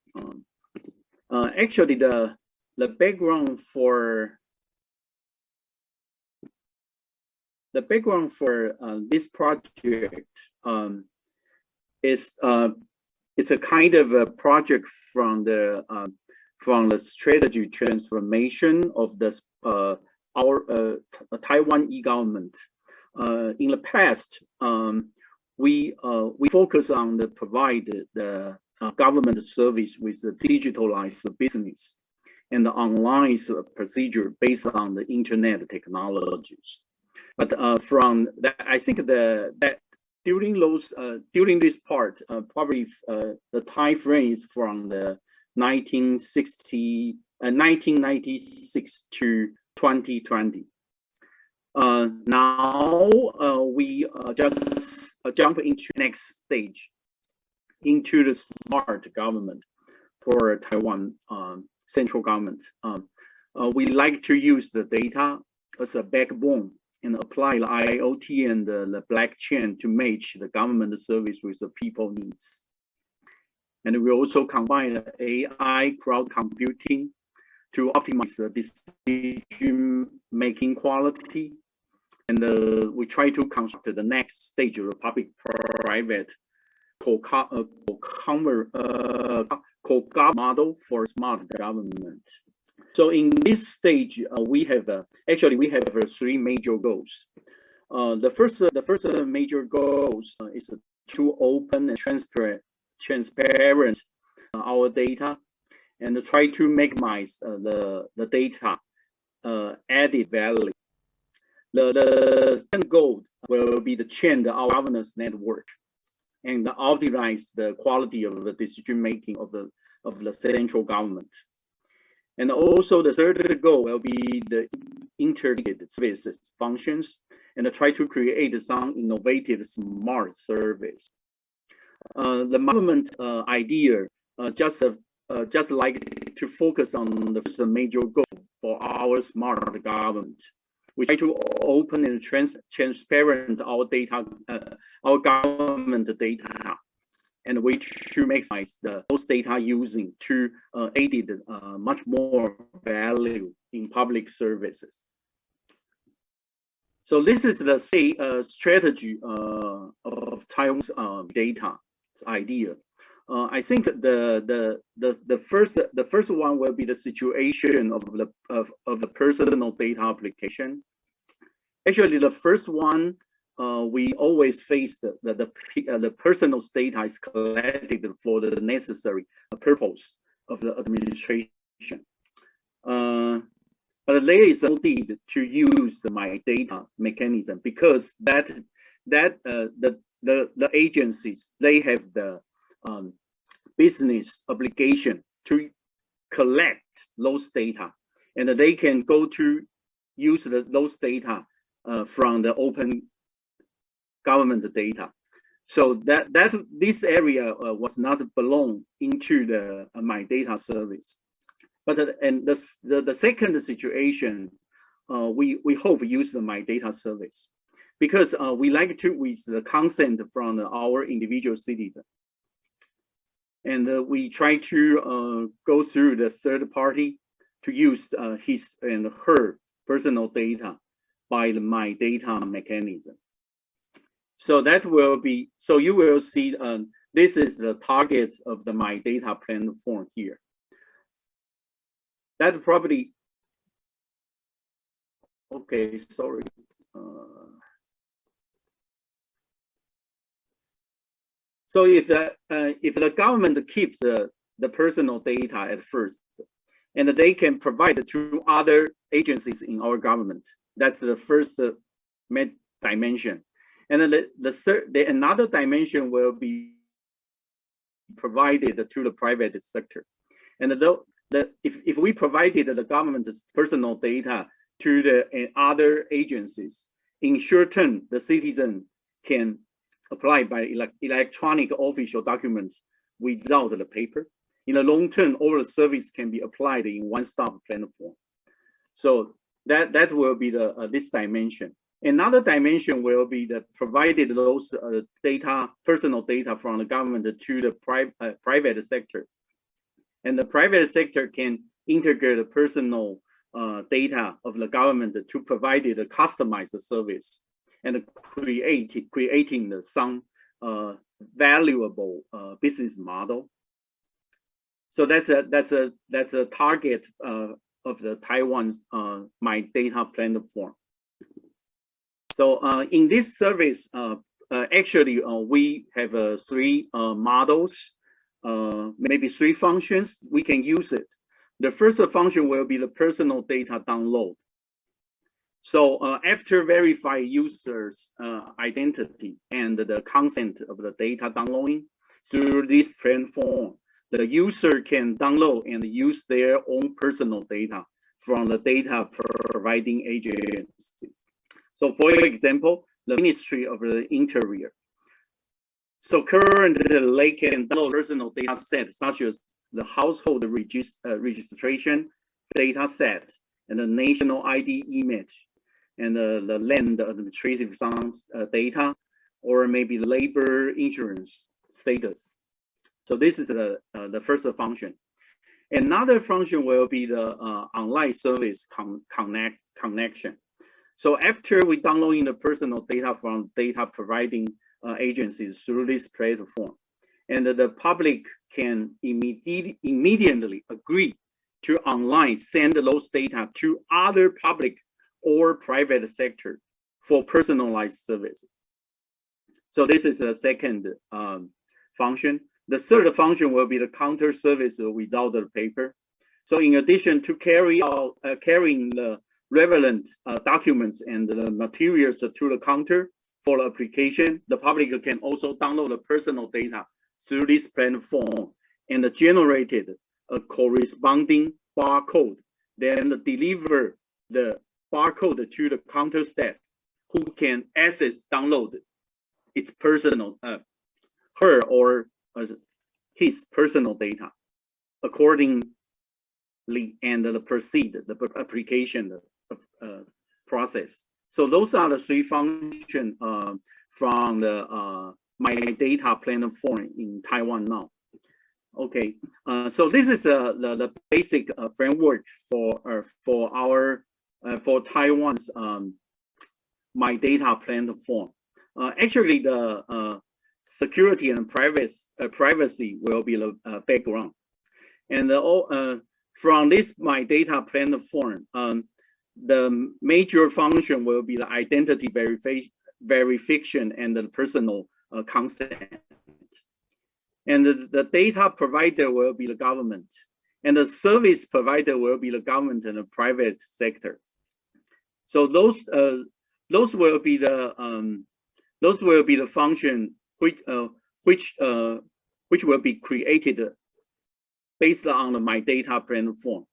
Actually, the background for this project is it's a kind of a project from the strategy transformation of the our Taiwan e-government. In the past, we focus on the provide the government service with the digitalized business and the online procedure based on the internet technologies. But from that, I think that during those during this part, probably the time frame is from the 1996 to 2020. Now we just jump into next stage, into the smart government for Taiwan central government. We like to use the data as a backbone and apply the IoT and the blockchain to match the government service with the people needs. And we also combine the AI cloud computing to optimize the decision-making quality. And we try to construct the next stage of the public-private co-government model for smart government. So in this stage, we have actually we have three major goals. The first major goals is to open and transparent our data and try to maximize the data added value. The second goal will be to change our governance network and optimize the quality of the decision making of the central government. And also the third goal will be the integrated services functions and try to create some innovative smart service. The government idea just like to focus on the major goal for our smart government. We try to open and transparent our data, our government data, and we to maximize those data using to aid much more value in public services. So this is the strategy of Taiwan's data idea. I think the first one will be the situation of the personal data application. Actually, the first one we always face the personal data is collected for the necessary purpose of the administration. But there is no need to use the my data mechanism because the agencies, they have the business obligation to collect those data, and they can go to use those data from the open government data. So this area was not belong into the my data service. But and the second situation we hope use the My Data service, because we like to with the consent from our individual citizen. And we try to go through the third party to use his and her personal data by the My Data mechanism. So that will be, so you will see this is the target of the My Data platform here. That probably, okay, sorry. So if the government keeps the personal data at first, and they can provide to other agencies in our government, that's the first dimension. And then another dimension will be provided to the private sector. And if we provided the government's personal data to the other agencies, in short term, the citizen can apply by electronic official documents without the paper. In the long term, all the service can be applied in one-stop platform. So that will be this dimension. Another dimension will be that provided those personal data from the government to the private sector. And the private sector can integrate the personal data of the government to provide a customized service and creating some valuable business model. So that's a target of the Taiwan My Data platform. So in this service, actually we have three models, maybe three functions. We can use it. The first function will be the personal data download. So after verify users' identity and the consent of the data downloading through this platform, the user can download and use their own personal data from the data providing agencies. So for example, the Ministry of the Interior. So currently they can download personal data set such as the household registration data set and the national ID image and the land administrative data, or maybe labor insurance status. So this is the first function. Another function will be the online service connection. So after we downloading the personal data from data providing agencies through this platform, and the public can immediately agree to online send those data to other public or private sector for personalized services. So this is the second function. The third function will be the counter service without the paper. So in addition to carrying the relevant documents and the materials to the counter for the application, the public can also download the personal data through this platform and generated a corresponding barcode, then deliver the barcode to the counter staff who can access download its personal, her or his personal data accordingly and proceed the application process. So those are the three functions from the My Data platform in Taiwan now. Okay, so this is the basic framework for Taiwan's My Data platform. Actually, the security and privacy will be the background, and from this My Data platform, the major function will be the identity verification and the personal consent. And the data provider will be the government, and the service provider will be the government and the private sector. So those will be the function which will be created based on the My Data platform.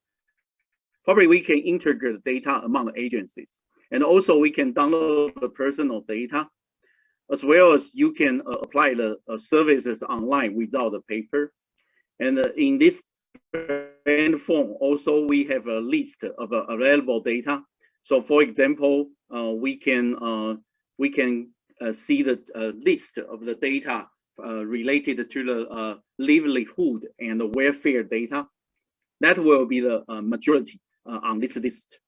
Probably we can integrate data among the agencies, and also we can download the personal data, as well as you can apply the services online without the paper. And in this platform, also we have a list of available data So for example, we can see the list of the data related to the livelihood and the welfare data. That will be the majority on this list.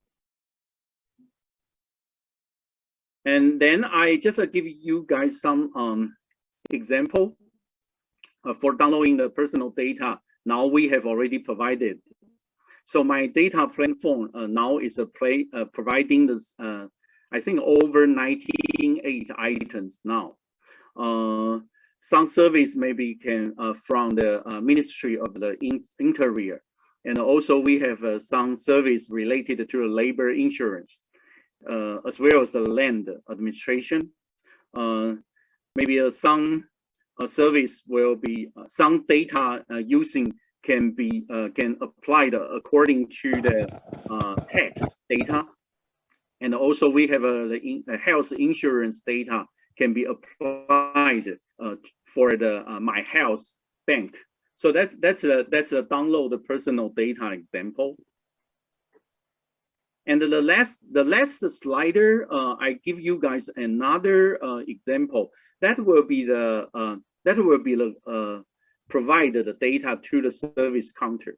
And then I just give you guys some example for downloading the personal data. Now we have already provided. So my data platform now is providing this, I think over 98 items now. Some service maybe can from the Ministry of the Interior. And also we have some service related to labor insurance, as well as the land administration. Maybe some service will be some data using can be applied according to the tax data, and also we have the health insurance data can be applied for the My Health Bank. So that's a download the personal data example. And the last slider, I give you guys another example. That will be the provide the data to the service counter.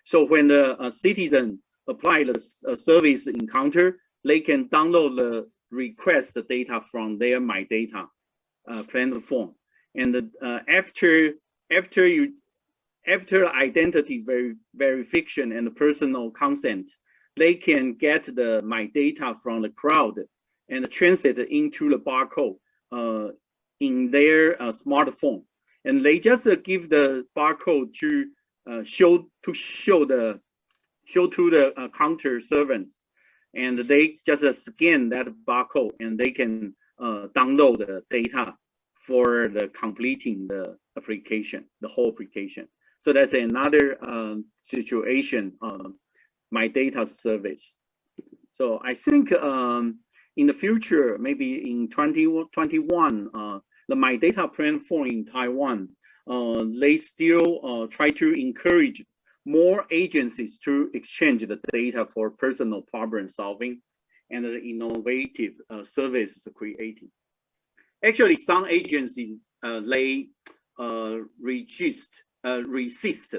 So when the citizen apply the service encounter, they can download the request the data from their My Data platform. And after identity verification and personal consent, they can get the My Data from the cloud and translate it into the barcode in their smartphone. And they just give the barcode to show to the counter servants, and they just scan that barcode and they can download the data for the completing the application, the whole application. So that's another situation, My Data service. So I think in the future, maybe in 2021, the My Data platform in Taiwan, they still try to encourage more agencies to exchange the data for personal problem solving and the innovative services creating. Actually, some agencies they resist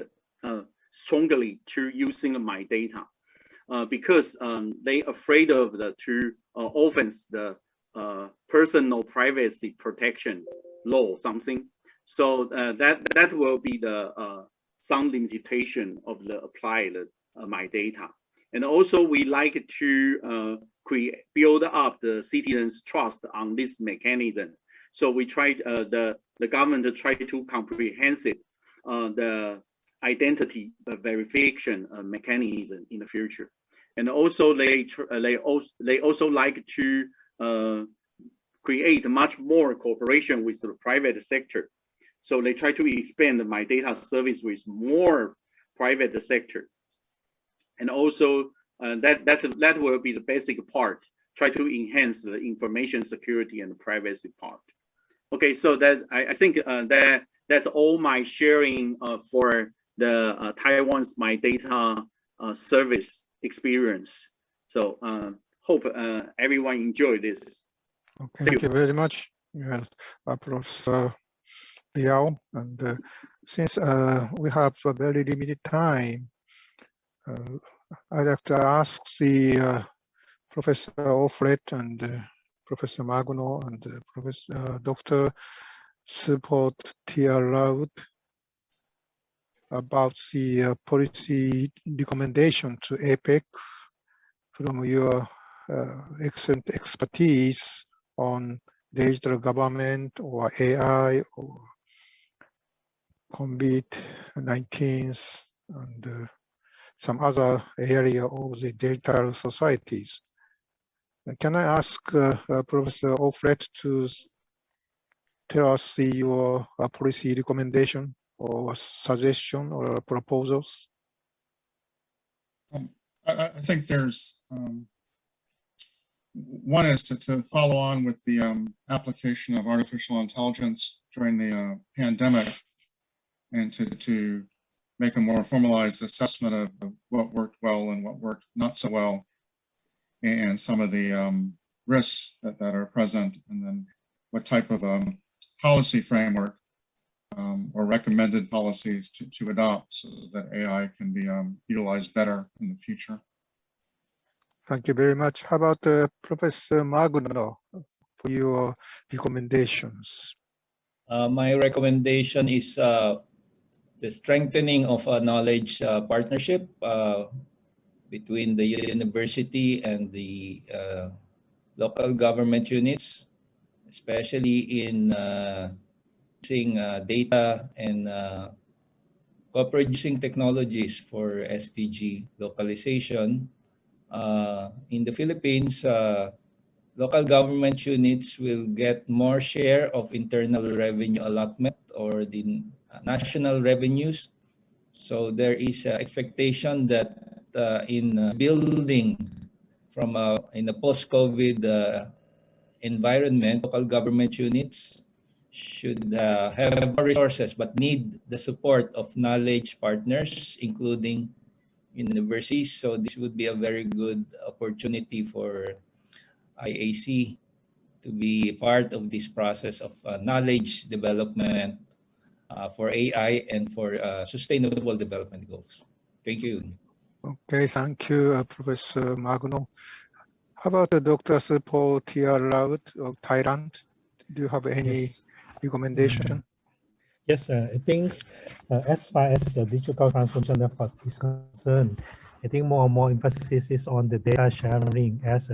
strongly to using My Data because they afraid of the to offense the personal privacy protection law something. So that will be the some limitation of the applied My Data. And also we like to build up the citizens' trust on this mechanism. So we tried the government to try to comprehensive the identity verification mechanism in the future. And also they also like to create much more cooperation with the private sector. So they try to expand the My Data service with more private sector. And also that will be the basic part, try to enhance the information security and privacy part. Okay, so that I think that's all my sharing for the Taiwan's My Data service experience. So hope everyone enjoyed this. Okay, thank you very much, Professor Liao. And since we have a very limited time, I'd like to ask the Professor Offlet and Professor Magno and Professor Dr. Support Tiaraud about the policy recommendation to APEC from your excellent expertise on digital government or AI or COVID-19 and some other area of the digital societies. Can I ask Professor Offlet to tell us your policy recommendation or suggestion or proposals? I think there's one is to follow on with the application of artificial intelligence during the pandemic, and to make a more formalized assessment of what worked well and what worked not so well. and some of the risks that are present, and then what type of policy framework or recommended policies to adopt so that AI can be utilized better in the future. Thank you very much. How about Professor Magno for your recommendations? My recommendation is the strengthening of a knowledge partnership between the university and the local government units, especially in using data and co-producing technologies for SDG localization. In the Philippines, local government units will get more share of internal revenue allotment or the national revenues. So there is an expectation that in building from in a post-COVID environment, local government units should have more resources but need the support of knowledge partners, including universities. So this would be a very good opportunity for IAC to be part of this process of knowledge development for AI and for sustainable development goals. Thank you. Okay, thank you, Professor Magno. How about Dr. Paul T.R. Raut of Thailand? Do you have any recommendation? Yes, I think as far as the digital transformation effort is concerned, I think more and more emphasis is on the data sharing, as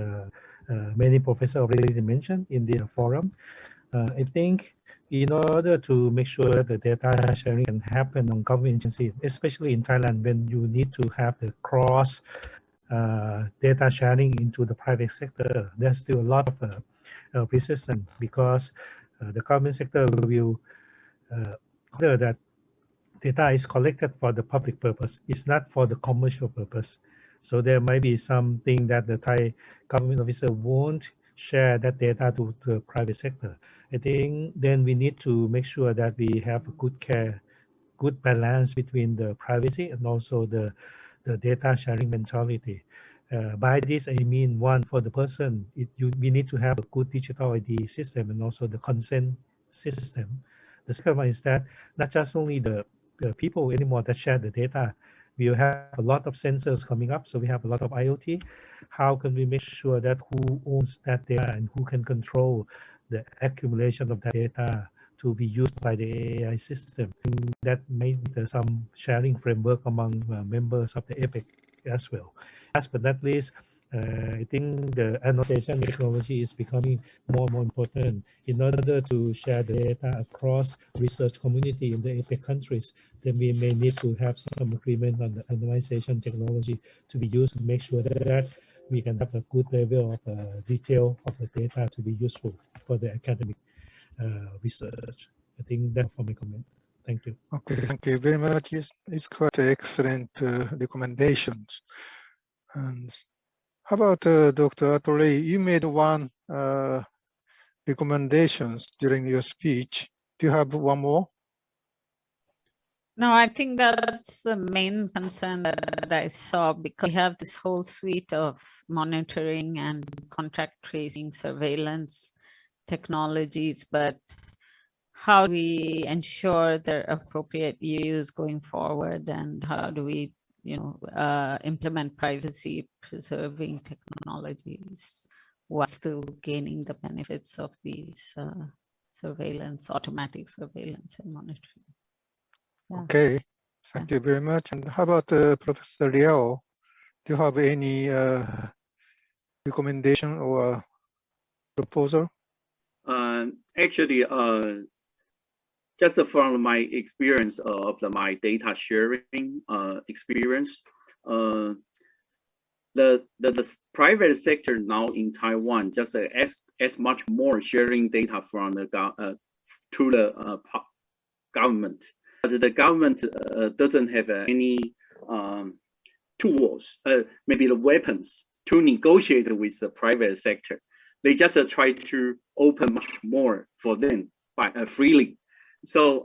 many professors already mentioned in the forum. I think in order to make sure that the data sharing can happen on government agencies, especially in Thailand, when you need to have the cross data sharing into the private sector, there's still a lot of resistance because the government sector will consider that data is collected for the public purpose. It's not for the commercial purpose. So there might be something that the Thai government officer won't share that data to the private sector. I think then we need to make sure that we have good care, good balance between the privacy and also the data sharing mentality. By this, I mean, one, for the person, we need to have a good digital ID system and also the consent system. The second one is that not just only the people anymore that share the data, we will have a lot of sensors coming up. So we have a lot of IoT. How can we make sure that who owns that data and who can control the accumulation of that data to be used by the AI system? And that may be some sharing framework among members of the APEC as well. Last but not least, I think the annotation technology is becoming more and more important. In order to share the data across research community in the APEC countries, then we may need to have some agreement on the annotation technology to be used to make sure that we can have a good level of detail of the data to be useful for the academic research. I think that's for my comment. Thank you. Okay, thank you very much. Yes, it's quite excellent recommendations. And how about Dr. Atolei? You made one recommendations during your speech. Do you have one more? No, I think that's the main concern that I saw, because we have this whole suite of monitoring and contact tracing surveillance technologies, but how do we ensure their appropriate use going forward, and how do we implement privacy preserving technologies while still gaining the benefits of these surveillance, automatic surveillance and monitoring? Yeah. Okay, thank you very much. And how about Professor Liao? Do you have any recommendation or proposal? Actually, just from my experience of my data sharing experience, the private sector now in Taiwan just as much more sharing data from the to the government. But the government doesn't have any tools, maybe the weapons to negotiate with the private sector. They just try to open much more for them by freely. So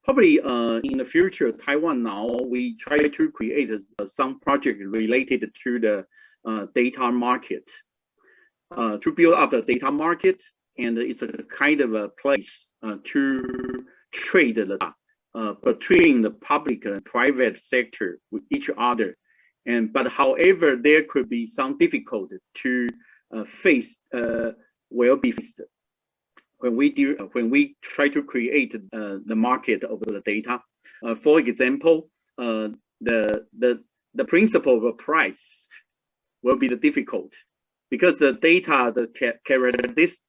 probably in the future, Taiwan now, we try to create some project related to the data market, to build up a data market, and it's a kind of a place to trade the data between the public and private sector with each other. But however, there could be some difficulty to face will be faced when we try to create the market of the data. For example, the principle of price will be the difficult, because the data, the characteristics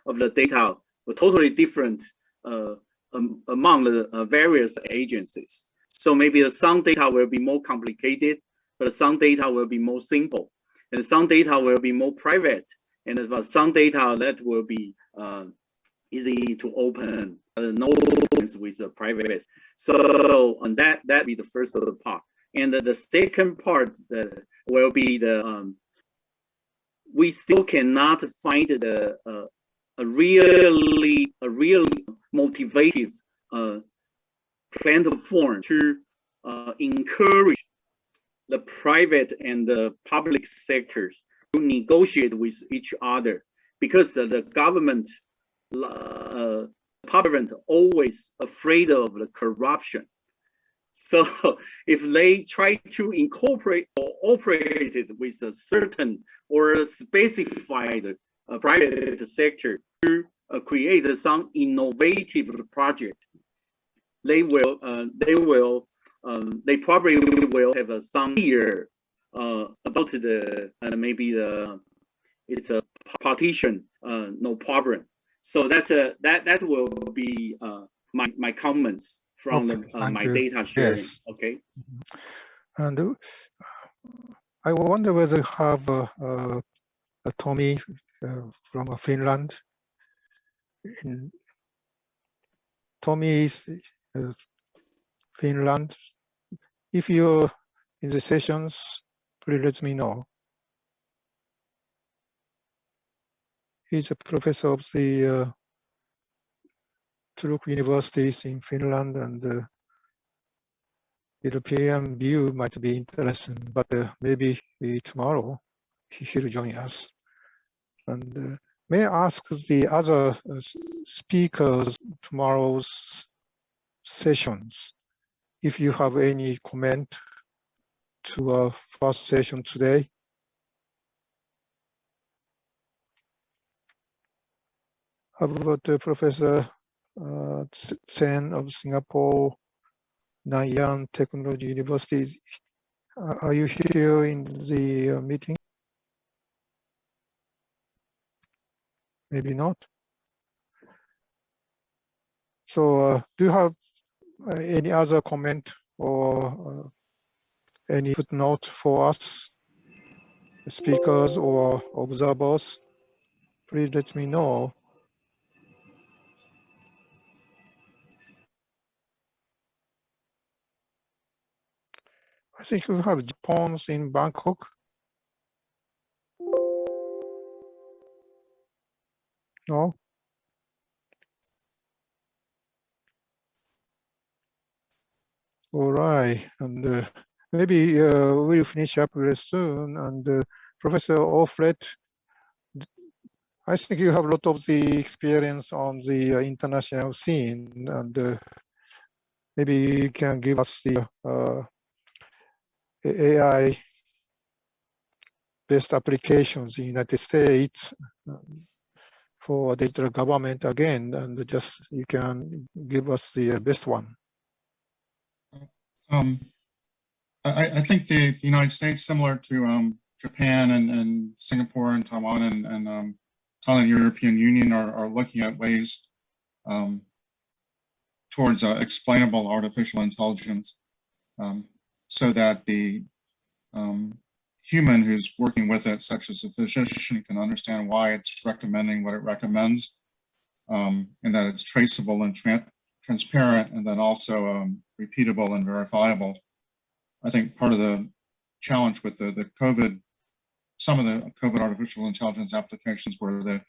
of the data were totally different among the various agencies. So maybe some data will be more complicated, but some data will be more simple, and some data will be more private, and some data that will be easy to open, no with the private. So on that be the first part, and the second part will be the we still cannot find a really motivative platform to encourage the private and the public sectors to negotiate with each other, because the government always afraid of the corruption. So if they try to incorporate or operate it with a certain or specified private sector to create some innovative project, they probably will have some fear about the maybe it's a partition, no problem. So that will be my comments from my data sharing. Yes. Okay. And I wonder whether you have Tommy from Finland. Tommy is Finland. If you're in the sessions, please let me know. He's a professor of the Turku universities in Finland, and European view might be interesting, but maybe tomorrow he'll join us. And may I ask the other speakers tomorrow's sessions if you have any comment to our first session today? How about Professor Chen of Singapore, Nanyang Technology University? Are you here in the meeting? Maybe not. So do you have any other comment or any footnote for us, speakers or observers? Please let me know. I think we have Japans in Bangkok. No? All right, and maybe we'll finish up very soon. And Professor Offred, I think you have a lot of the experience on the international scene, and maybe you can give us the AI best applications in the United States for digital government again, and just you can give us the best one. I think the United States, similar to Japan and Singapore and Taiwan and Thailand and European Union, are looking at ways towards explainable artificial intelligence, so that the human who's working with it, such as a physician, can understand why it's recommending what it recommends, and that it's traceable and transparent, and then also repeatable and verifiable. I think part of the challenge with the COVID, some of the COVID artificial intelligence applications were that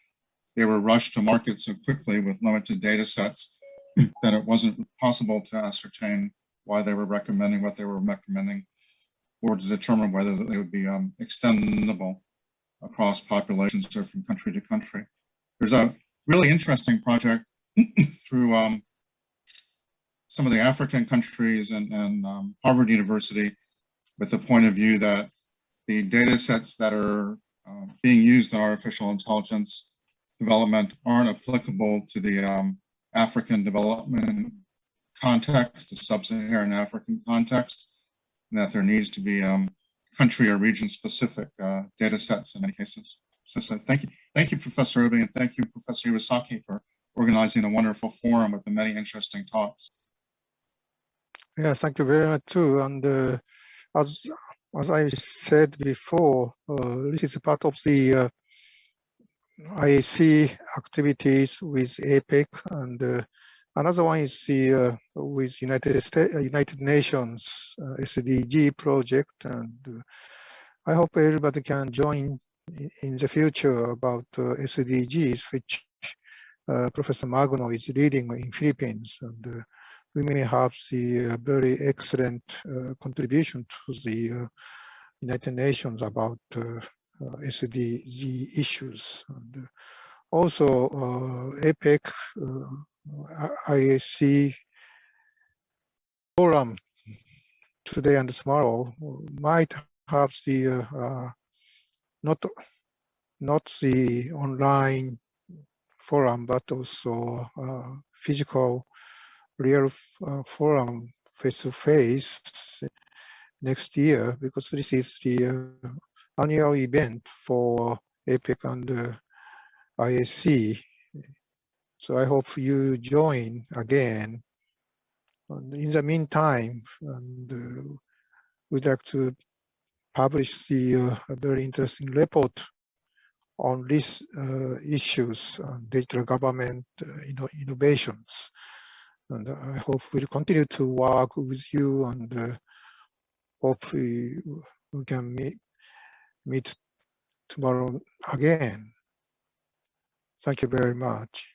they were rushed to market so quickly with limited data sets that it wasn't possible to ascertain why they were recommending what they were recommending. or to determine whether they would be extendable across populations or from country to country. There's a really interesting project through some of the African countries and Harvard University, with the point of view that the data sets that are being used in artificial intelligence development aren't applicable to the African development context, the sub-Saharan African context, and that there needs to be country or region specific data sets in many cases. So thank you, Professor Obi, and thank you, Professor Iwasaki, for organizing a wonderful forum with the many interesting talks. Yeah, thank you very much too. And as I said before, this is part of the IAC activities with APEC, and another one is the with United Nations SDG project, and I hope everybody can join in the future about SDGs, which Professor Magno is leading in Philippines, and we may have the very excellent contribution to the United Nations about SDG issues. And also APEC IAC forum today and tomorrow might have the not the online forum, but also physical real forum face-to-face next year, because this is the annual event for APEC and IAC. So I hope you join again. And in the meantime, and we'd like to publish the very interesting report on these issues, digital government innovations. And I hope we'll continue to work with you, and hope we can meet tomorrow again. Thank you very much.